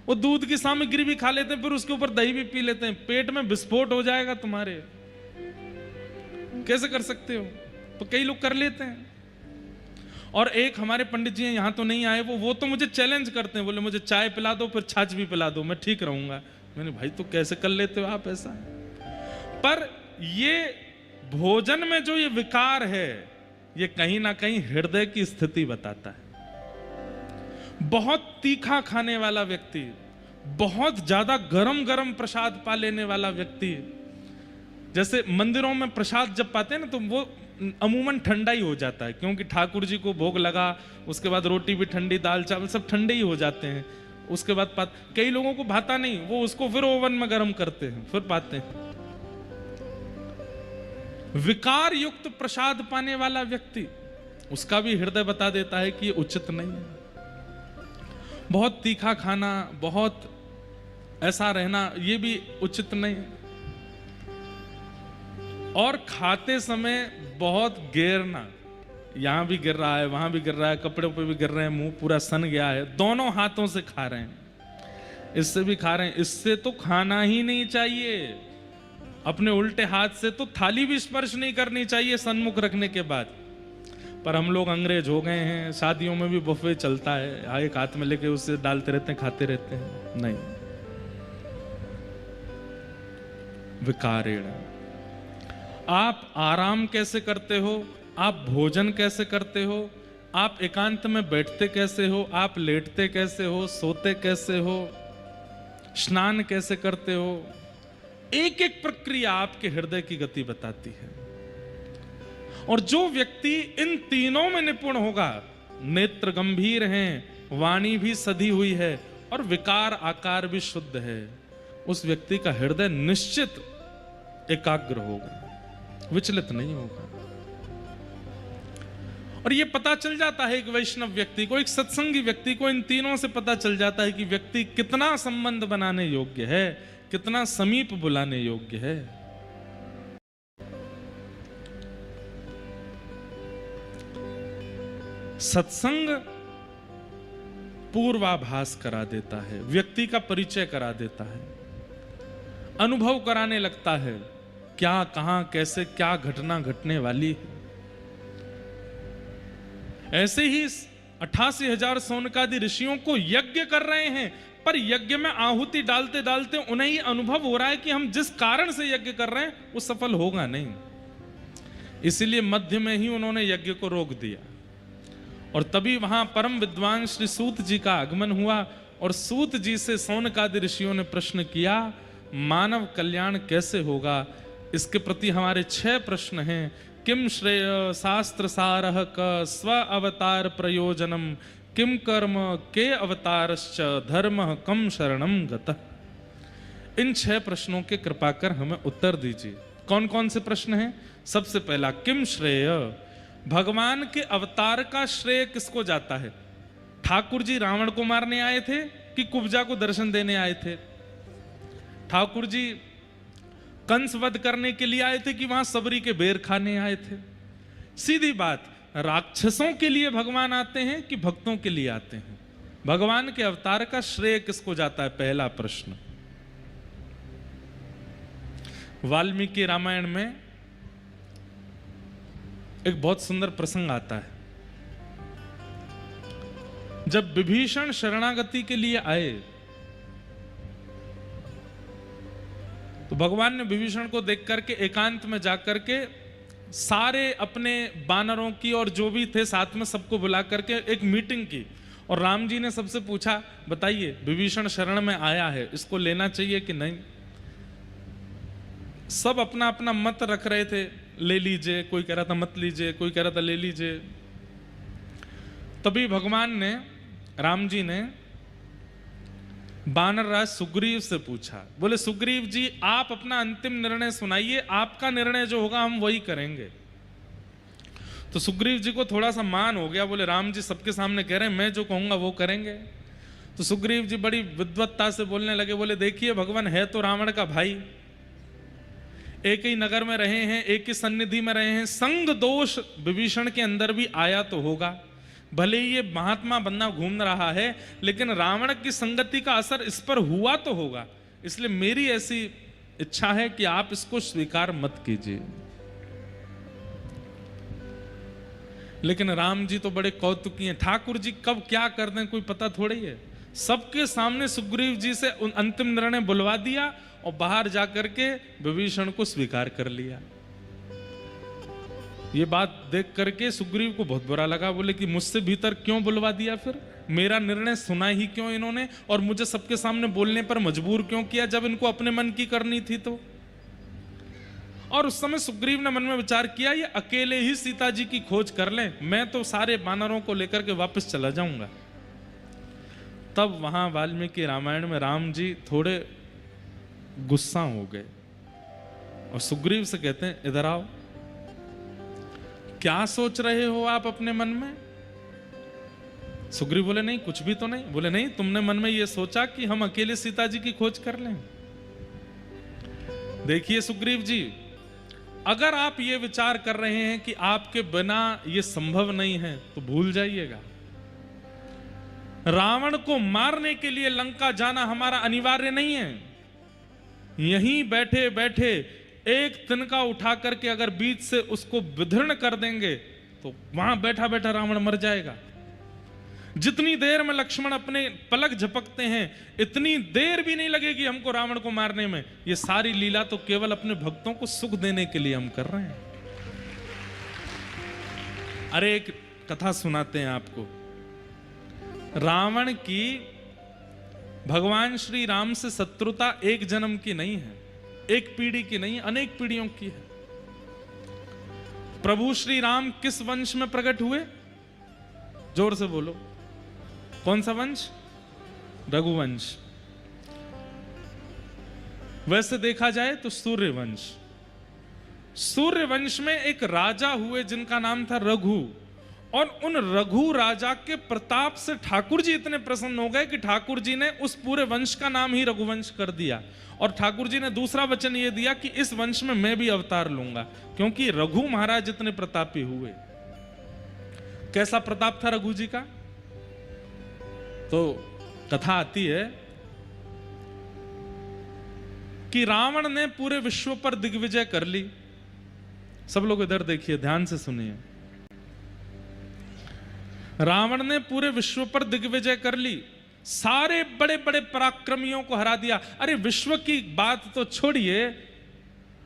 वो दूध की सामग्री भी खा लेते हैं, फिर उसके ऊपर दही भी पी लेते हैं। पेट में विस्फोट हो जाएगा तुम्हारे, कैसे कर सकते हो? तो कई लोग कर लेते हैं। और एक हमारे पंडित जी हैं, यहां तो नहीं आए वो तो मुझे चैलेंज करते हैं, बोले मुझे चाय पिला दो फिर छाछ भी पिला दो, मैं ठीक रहूंगा। मैंने भाई तो कैसे कर लेते हो आप ऐसा? पर ये भोजन में जो ये विकार है, ये कहीं ना कहीं हृदय की स्थिति बताता है। बहुत तीखा खाने वाला व्यक्ति, बहुत ज्यादा गरम गरम प्रसाद पा लेने वाला व्यक्ति, जैसे मंदिरों में प्रसाद जब पाते हैं ना तो वो अमूमन ठंडा ही हो जाता है, क्योंकि ठाकुर जी को भोग लगा, उसके बाद रोटी भी ठंडी, दाल चावल सब ठंडे ही हो जाते हैं। उसके बाद कई लोगों को भाता नहीं, वो उसको फिर ओवन में गर्म करते हैं, फिर पाते हैं। विकार युक्त प्रसाद पाने वाला व्यक्ति, उसका भी हृदय बता देता है कि ये उचित नहीं है। बहुत तीखा खाना, बहुत ऐसा रहना, ये भी उचित नहीं है। और खाते समय बहुत गिरना, यहां भी गिर रहा है, वहां भी गिर रहा है, कपड़ों पे भी गिर रहे हैं, मुंह पूरा सन गया है, दोनों हाथों से खा रहे हैं, इससे भी खा रहे हैं। इससे तो खाना ही नहीं चाहिए। अपने उल्टे हाथ से तो थाली भी स्पर्श नहीं करनी चाहिए सन्मुख रखने के बाद। पर हम लोग अंग्रेज हो गए हैं, शादियों में भी बुफे चलता है, एक हाथ में लेके उससे डालते रहते हैं, खाते रहते हैं। नहीं, विकारेण। आप आराम कैसे करते हो, आप भोजन कैसे करते हो, आप एकांत में बैठते कैसे हो, आप लेटते कैसे हो, सोते कैसे हो, स्नान कैसे करते हो, एक एक प्रक्रिया आपके हृदय की गति बताती है। और जो व्यक्ति इन तीनों में निपुण होगा, नेत्र गंभीर हैं, वाणी भी सधी हुई है और विकार आकार भी शुद्ध है, उस व्यक्ति का हृदय निश्चित एकाग्र होगा, विचलित नहीं होगा। और यह पता चल जाता है एक वैष्णव व्यक्ति को, एक सत्संगी व्यक्ति को, इन तीनों से पता चल जाता है कि व्यक्ति कितना संबंध बनाने योग्य है, कितना समीप बुलाने योग्य है। सत्संग पूर्वाभास करा देता है, व्यक्ति का परिचय करा देता है, अनुभव कराने लगता है क्या, कहां, कैसे, क्या घटना घटने वाली है। ऐसे ही 88,000 सौनकादि ऋषियों को यज्ञ कर रहे हैं, पर यज्ञ में आहुति डालते डालते उन्हें ही अनुभव हो रहा है कि हम जिस कारण से यज्ञ कर रहे हैं वो सफल होगा नहीं, इसलिए मध्य में ही उन्होंने यज्ञ को रोक दिया। और तभी वहां परम विद्वान श्री सूत जी का आगमन हुआ और सूत जी से सौनकादि ऋषियों ने प्रश्न किया, मानव कल्याण कैसे होगा। इसके प्रति हमारे 6 प्रश्न हैं। किम श्रेय शास्त्र सारः क स्व अवतार प्रयोजनम, किम कर्म के अवतारश्च धर्म कम शरणम गतः। इन 6 प्रश्नों के कृपा कर हमें उत्तर दीजिए। कौन कौन से प्रश्न हैं? सबसे पहला, किम श्रेय, भगवान के अवतार का श्रेय किसको जाता है? ठाकुर जी रावण को मारने आए थे कि कुब्जा को दर्शन देने आए थे? ठाकुर जी कंस वध करने के लिए आए थे कि वहां सबरी के बेर खाने आए थे? सीधी बात, राक्षसों के लिए भगवान आते हैं कि भक्तों के लिए आते हैं? भगवान के अवतार का श्रेय किसको जाता है? पहला प्रश्न। वाल्मीकि रामायण में एक बहुत सुंदर प्रसंग आता है। जब विभीषण शरणागति के लिए आए तो भगवान ने विभीषण को देख करके एकांत में जाकर के सारे अपने बानरों की और जो भी थे साथ में सबको बुला करके एक मीटिंग की, और राम जी ने सबसे पूछा, बताइए विभीषण शरण में आया है, इसको लेना चाहिए कि नहीं? सब अपना अपना मत रख रहे थे, ले लीजिए, कोई कह रहा था मत लीजिए, कोई कह रहा था ले लीजिए। तभी भगवान ने, राम जी ने बानर राज सुग्रीव से पूछा, बोले सुग्रीव जी आप अपना अंतिम निर्णय सुनाइए, आपका निर्णय जो होगा हम वही करेंगे। तो सुग्रीव जी को थोड़ा सा मान हो गया, बोले राम जी सबके सामने कह रहे हैं, मैं जो कहूंगा वो करेंगे। तो सुग्रीव जी बड़ी विद्वत्ता से बोलने लगे, बोले देखिए भगवान है तो रावण का भाई, एक ही नगर में रहे हैं, एक ही सन्निधि में रहे हैं, संग दोष विभीषण के अंदर भी आया तो होगा। भले ही ये महात्मा बंदा घूम रहा है, लेकिन रावण की संगति का असर इस पर हुआ तो होगा, इसलिए मेरी ऐसी इच्छा है कि आप इसको स्वीकार मत कीजिए। लेकिन राम जी तो बड़े कौतुकी हैं, ठाकुर जी कब क्या कर दें कोई पता थोड़ी है। सबके सामने सुग्रीव जी से अंतिम निर्णय बुलवा दिया और बाहर जाकर के विभीषण को स्वीकार कर लिया। ये बात देख करके सुग्रीव को बहुत बुरा लगा, बोले कि मुझसे भीतर क्यों बुलवा दिया, फिर मेरा निर्णय सुना ही क्यों इन्होंने, और मुझे सबके सामने बोलने पर मजबूर क्यों किया जब इनको अपने मन की करनी थी तो। और उस समय सुग्रीव ने मन में विचार किया, ये अकेले ही सीता जी की खोज कर लें, मैं तो सारे बानरों को लेकर के वापस चला जाऊंगा। तब वहां वाल्मीकि रामायण में राम जी थोड़े गुस्सा हो गए और सुग्रीव से कहते हैं, इधर आओ, क्या सोच रहे हो आप अपने मन में? सुग्रीव बोले नहीं कुछ भी तो नहीं। बोले नहीं, तुमने मन में यह सोचा कि हम अकेले सीता जी की खोज कर लें? देखिए सुग्रीव जी, अगर आप ये विचार कर रहे हैं कि आपके बिना ये संभव नहीं है तो भूल जाइएगा। रावण को मारने के लिए लंका जाना हमारा अनिवार्य नहीं है। यहीं बैठे बैठे एक तिनका उठा करके अगर बीच से उसको विदीर्ण कर देंगे तो वहां बैठा बैठा रावण मर जाएगा। जितनी देर में लक्ष्मण अपने पलक झपकते हैं इतनी देर भी नहीं लगेगी हमको रावण को मारने में। ये सारी लीला तो केवल अपने भक्तों को सुख देने के लिए हम कर रहे हैं। अरे एक कथा सुनाते हैं आपको। रावण की भगवान श्री राम से शत्रुता एक जन्म की नहीं है, एक पीढ़ी की नहीं, अनेक पीढ़ियों की है। प्रभु श्री राम किस वंश में प्रकट हुए? जोर से बोलो, कौन सा वंश? रघुवंश। वैसे देखा जाए तो सूर्यवंश। सूर्यवंश में एक राजा हुए जिनका नाम था रघु, और उन रघु राजा के प्रताप से ठाकुर जी इतने प्रसन्न हो गए कि ठाकुर जी ने उस पूरे वंश का नाम ही रघुवंश कर दिया। और ठाकुर जी ने दूसरा वचन ये दिया कि इस वंश में मैं भी अवतार लूंगा, क्योंकि रघु महाराज इतने प्रतापी हुए। कैसा प्रताप था रघु जी का? तो कथा आती है कि रावण ने पूरे विश्व पर दिग्विजय कर ली। सब लोग इधर देखिए, ध्यान से सुनिए। रावण ने पूरे विश्व पर दिग्विजय कर ली, सारे बड़े बड़े पराक्रमियों को हरा दिया। अरे विश्व की बात तो छोड़िए,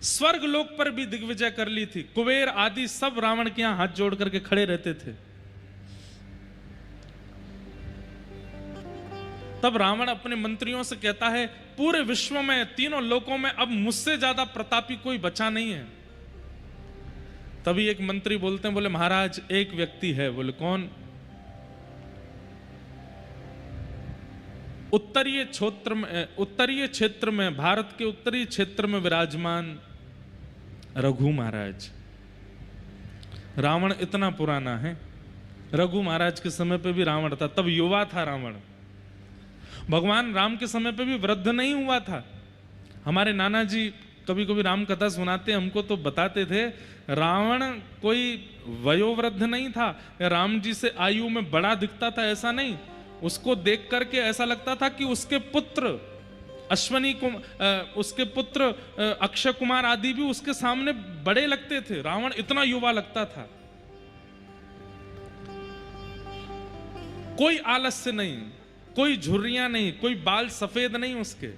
स्वर्ग लोक पर भी दिग्विजय कर ली थी। कुबेर आदि सब रावण के यहां हाथ जोड़ करके खड़े रहते थे। तब रावण अपने मंत्रियों से कहता है, पूरे विश्व में, तीनों लोकों में अब मुझसे ज्यादा प्रतापी कोई बचा नहीं है। तभी एक मंत्री बोलते हैं, बोले महाराज एक व्यक्ति है। बोले कौन? उत्तरीय क्षेत्र में, भारत के उत्तरी क्षेत्र में विराजमान रघु महाराज। रावण इतना पुराना है, रघु महाराज के समय पे भी रावण था, तब युवा था रावण। भगवान राम के समय पे भी वृद्ध नहीं हुआ था। हमारे नाना जी कभी कभी राम कथा सुनाते हमको तो बताते थे, रावण कोई वयोवृद्ध नहीं था, राम जी से आयु में बड़ा दिखता था ऐसा नहीं, उसको देख करके ऐसा लगता था कि उसके पुत्र उसके पुत्र अक्षय कुमार आदि भी उसके सामने बड़े लगते थे। रावण इतना युवा लगता था, कोई आलस्य नहीं, कोई झुर्रियां नहीं, कोई बाल सफेद नहीं उसके,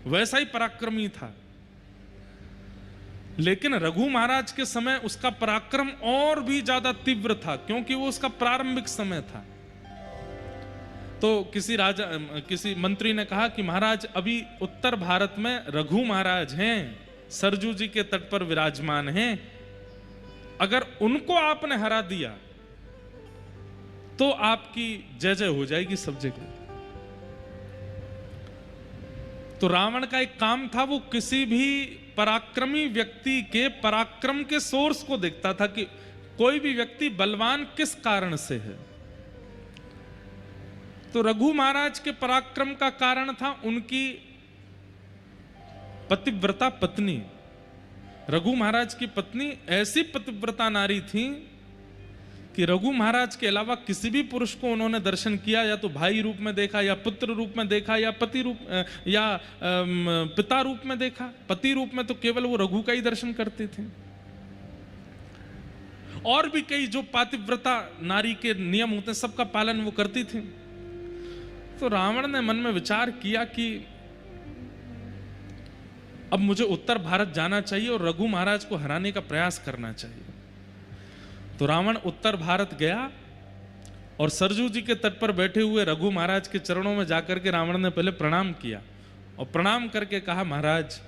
वैसा ही पराक्रमी था। लेकिन रघु महाराज के समय उसका पराक्रम और भी ज्यादा तीव्र था, क्योंकि वो उसका प्रारंभिक समय था। तो किसी मंत्री ने कहा कि महाराज अभी उत्तर भारत में रघु महाराज हैं, सरजू जी के तट पर विराजमान हैं, अगर उनको आपने हरा दिया तो आपकी जय जय हो जाएगी सब जगह। तो रावण का एक काम था, वो किसी भी पराक्रमी व्यक्ति के पराक्रम के सोर्स को देखता था कि कोई भी व्यक्ति बलवान किस कारण से है। तो रघु महाराज के पराक्रम का कारण था उनकी पतिव्रता पत्नी। रघु महाराज की पत्नी ऐसी पतिव्रता नारी थी कि रघु महाराज के अलावा किसी भी पुरुष को उन्होंने दर्शन किया, या तो भाई रूप में देखा, या पुत्र रूप में देखा, या पति रूप या पिता रूप में देखा। पति रूप में तो केवल वो रघु का ही दर्शन करते थे। और भी कई जो पातिव्रता नारी के नियम होते हैं सबका पालन वो करती थी। तो रावण ने मन में विचार किया कि अब मुझे उत्तर भारत जाना चाहिए और रघु महाराज को हराने का प्रयास करना चाहिए। तो रावण उत्तर भारत गया और सरजू जी के तट पर बैठे हुए रघु महाराज के चरणों में जाकर के रावण ने पहले प्रणाम किया और प्रणाम करके कहा, महाराज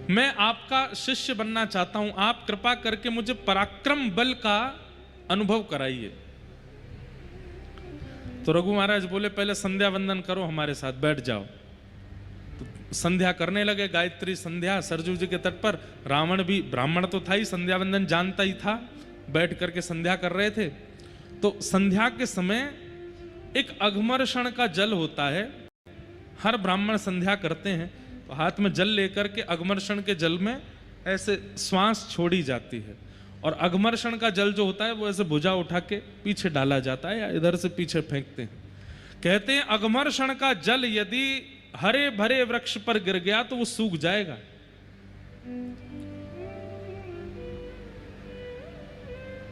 मैं आपका शिष्य बनना चाहता हूं, आप कृपा करके मुझे पराक्रम बल का अनुभव कराइए। तो रघु महाराज बोले, पहले संध्या वंदन करो, हमारे साथ बैठ जाओ। तो संध्या करने लगे, गायत्री संध्या सरजू जी के तट पर। रावण भी ब्राह्मण तो था ही, संध्या वंदन जानता ही था, बैठ करके संध्या कर रहे थे। तो संध्या के समय एक अघमर्षण का जल होता है, हर ब्राह्मण संध्या करते हैं तो हाथ में जल लेकर के अघमर्षण के जल में ऐसे श्वास छोड़ी जाती है, और अघमर्षण का जल जो होता है वो ऐसे भुजा उठा के पीछे डाला जाता है या इधर से पीछे फेंकते हैं। कहते हैं अघमर्षण का जल यदि हरे भरे वृक्ष पर गिर गया तो वो सूख जाएगा।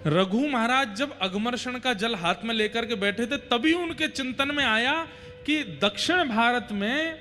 रघु महाराज जब अघमर्षण का जल हाथ में लेकर के बैठे थे तभी उनके चिंतन में आया कि दक्षिण भारत में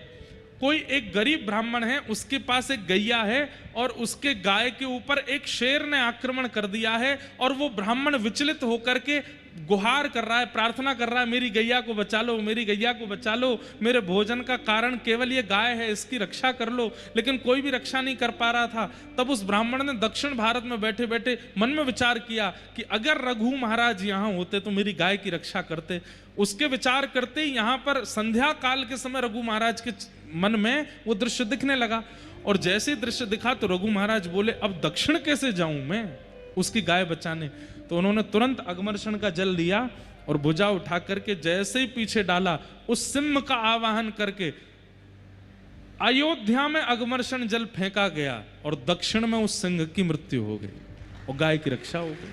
कोई एक गरीब ब्राह्मण है, उसके पास एक गैया है और उसके गाय के ऊपर एक शेर ने आक्रमण कर दिया है, और वो ब्राह्मण विचलित होकर के गुहार कर रहा है, प्रार्थना कर रहा है, मेरी गैया को बचा लो, मेरी गैया को बचा लो, मेरे भोजन का कारण केवल ये गाय है, इसकी रक्षा कर लो। लेकिन कोई भी रक्षा नहीं कर पा रहा था। तब उस ब्राह्मण ने दक्षिण भारत में बैठे बैठे मन में विचार किया कि अगर रघु महाराज यहाँ होते तो मेरी गाय की रक्षा करते। उसके विचार करते ही यहाँ पर संध्या काल के समय रघु महाराज के मन में वो दृश्य दिखने लगा, और जैसे दृश्य दिखा तो रघु महाराज बोले, अब दक्षिण कैसे जाऊं मैं उसकी गाय बचाने। तो उन्होंने तुरंत अघमर्षण का जल लिया और भुजा उठा करके जैसे ही पीछे डाला, उस सिंह का आवाहन करके अयोध्या में अघमर्षण जल फेंका गया और दक्षिण में उस सिंह की मृत्यु हो गई और गाय की रक्षा हो गई।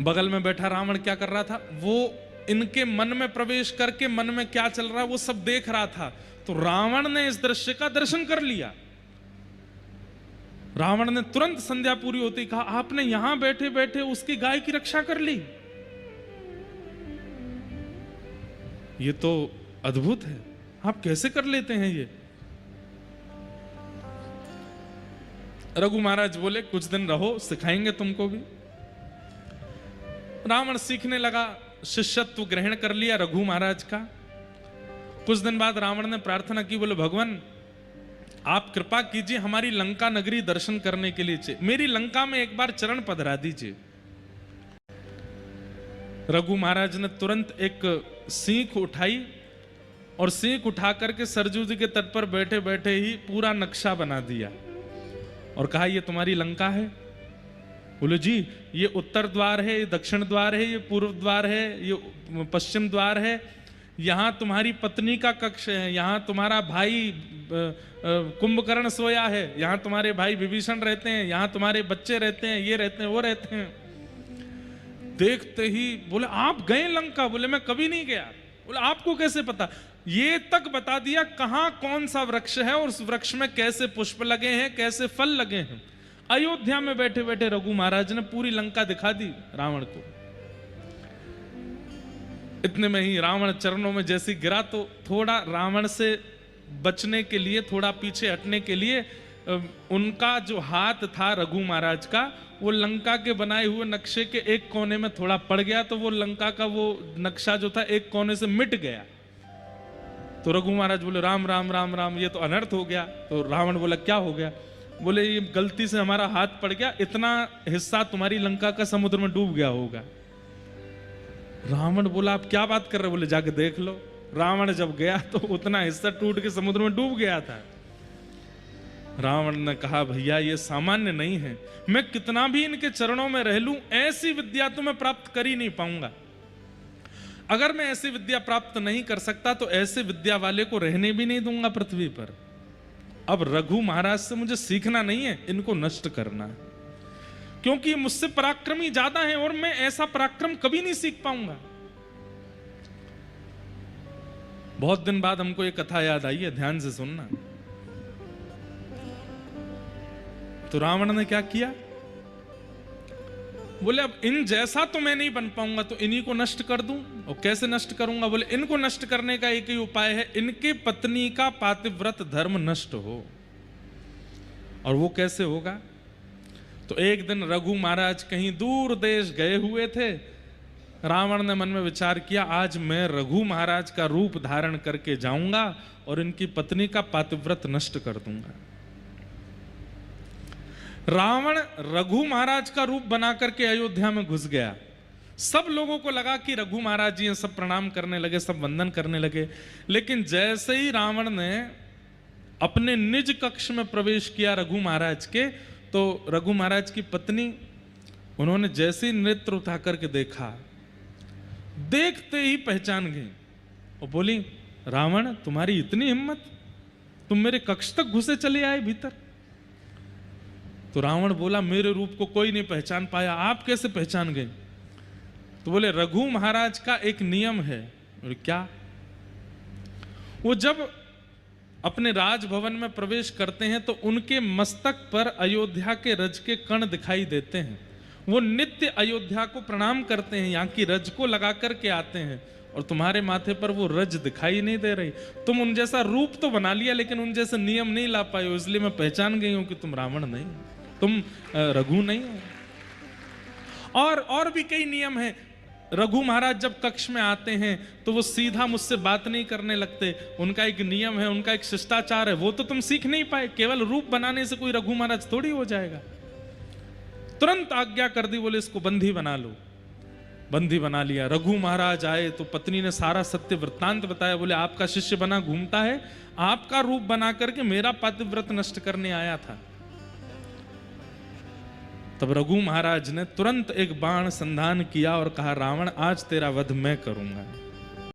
बगल में बैठा रावण क्या कर रहा था, वो इनके मन में प्रवेश करके मन में क्या चल रहा है वो सब देख रहा था। तो रावण ने इस दृश्य का दर्शन कर लिया। रावण ने तुरंत संध्या पूरी होती कहा, आपने यहां बैठे बैठे उसकी गाय की रक्षा कर ली, ये तो अद्भुत है, आप कैसे कर लेते हैं ये। रघु महाराज बोले, कुछ दिन रहो, सिखाएंगे तुमको भी। रावण सीखने लगा, शिष्यत्व ग्रहण कर लिया रघु महाराज का। कुछ दिन बाद रावण ने प्रार्थना की, बोले भगवान आप कृपा कीजिए, हमारी लंका नगरी दर्शन करने के लिए चाहिए, मेरी लंका में एक बार चरण पधरा दीजिए। रघु महाराज ने तुरंत एक सीख उठाई और सीख उठा करके सरजू जी के तट पर बैठे बैठे ही पूरा नक्शा बना दिया और कहा ये तुम्हारी लंका है? बोले जी ये उत्तर द्वार है, ये दक्षिण द्वार है, ये पूर्व द्वार है, ये पश्चिम द्वार है, यहाँ तुम्हारी पत्नी का कक्ष है, यहाँ तुम्हारा भाई कुंभकर्ण सोया है, यहाँ तुम्हारे भाई विभीषण रहते हैं, यहाँ तुम्हारे बच्चे रहते हैं, ये रहते हैं, वो रहते हैं। देखते ही बोले आप गए लंका? बोले मैं कभी नहीं गया। बोले आपको कैसे पता? ये तक बता दिया कहाँ कौन सा वृक्ष है और उस वृक्ष में कैसे पुष्प लगे हैं, कैसे फल लगे हैं। अयोध्या में बैठे बैठे रघु महाराज ने पूरी लंका दिखा दी रावण को। इतने में ही रावण चरणों में जैसे गिरा तो थोड़ा रावण से बचने के लिए, थोड़ा पीछे हटने के लिए उनका जो हाथ था रघु महाराज का, वो लंका के बनाए हुए नक्शे के एक कोने में थोड़ा पड़ गया, तो वो लंका का वो नक्शा जो था एक कोने से मिट गया। तो रघु महाराज बोले राम राम राम राम, ये तो अनर्थ हो गया। तो रावण बोला क्या हो गया? बोले ये गलती से हमारा हाथ पड़ गया, इतना हिस्सा तुम्हारी लंका का समुद्र में डूब गया होगा। रावण बोला आप क्या बात कर रहे? बोले जाके देख लो। रावण जब गया तो उतना हिस्सा टूट के समुद्र में डूब गया था। रावण ने कहा भैया ये सामान्य नहीं है, मैं कितना भी इनके चरणों में रह लूं ऐसी विद्या तो मैं प्राप्त कर ही नहीं पाऊंगा। अगर मैं ऐसी विद्या प्राप्त नहीं कर सकता तो ऐसे विद्या वाले को रहने भी नहीं दूंगा पृथ्वी पर। अब रघु महाराज से मुझे सीखना नहीं है, इनको नष्ट करना है, क्योंकि मुझसे पराक्रमी ज्यादा है और मैं ऐसा पराक्रम कभी नहीं सीख पाऊंगा। बहुत दिन बाद हमको ये कथा याद आई है, ध्यान से सुनना। तो रावण ने क्या किया? बोले अब इन जैसा तो मैं नहीं बन पाऊंगा, तो इन्हीं को नष्ट कर दूं। और कैसे नष्ट करूंगा? बोले इनको नष्ट करने का एक ही उपाय है, इनके पत्नी का पातिव्रत धर्म नष्ट हो। और वो कैसे होगा? तो एक दिन रघु महाराज कहीं दूर देश गए हुए थे। रावण ने मन में विचार किया आज मैं रघु महाराज का रूप धारण करके जाऊंगा और इनकी पत्नी का पातिव्रत नष्ट कर दूंगा। रावण रघु महाराज का रूप बना करके अयोध्या में घुस गया। सब लोगों को लगा कि रघु महाराज जी हैं, सब प्रणाम करने लगे, सब वंदन करने लगे। लेकिन जैसे ही रावण ने अपने निज कक्ष में प्रवेश किया रघु महाराज के, तो रघु महाराज की पत्नी, उन्होंने जैसे ही नेत्र उठा करके देखा, देखते ही पहचान गई और बोली रावण तुम्हारी इतनी हिम्मत, तुम मेरे कक्ष तक घुसे चले आए भीतर। तो रावण बोला मेरे रूप को कोई नहीं पहचान पाया, आप कैसे पहचान गए? तो बोले रघु महाराज का एक नियम है। और क्या? वो जब अपने राजभवन में प्रवेश करते हैं तो उनके मस्तक पर अयोध्या के रज के कण दिखाई देते हैं। वो नित्य अयोध्या को प्रणाम करते हैं, यहाँ की रज को लगा करके आते हैं, और तुम्हारे माथे पर वो रज दिखाई नहीं दे रही। तुम उन जैसा रूप तो बना लिया लेकिन उन जैसे नियम नहीं ला पाए हो, इसलिए मैं पहचान गई हूं कि तुम रावण नहीं, तुम रघु नहीं हो। और भी कई नियम हैं। रघु महाराज जब कक्ष में आते हैं तो वो सीधा मुझसे बात नहीं करने लगते, उनका एक नियम है, उनका एक शिष्टाचार है, वो तो तुम सीख नहीं पाए। केवल रूप बनाने से कोई रघु महाराज थोड़ी हो जाएगा। तुरंत आज्ञा कर दी, बोले इसको बंदी बना लो। बंदी बना लिया। रघु महाराज आए तो पत्नी ने सारा सत्य वृत्तांत बताया। बोले आपका शिष्य बना घूमता है, आपका रूप बना करके मेरा पातिव्रत नष्ट करने आया था। तब रघु महाराज ने तुरंत एक बाण संधान किया और कहा रावण आज तेरा वध मैं करूंगा।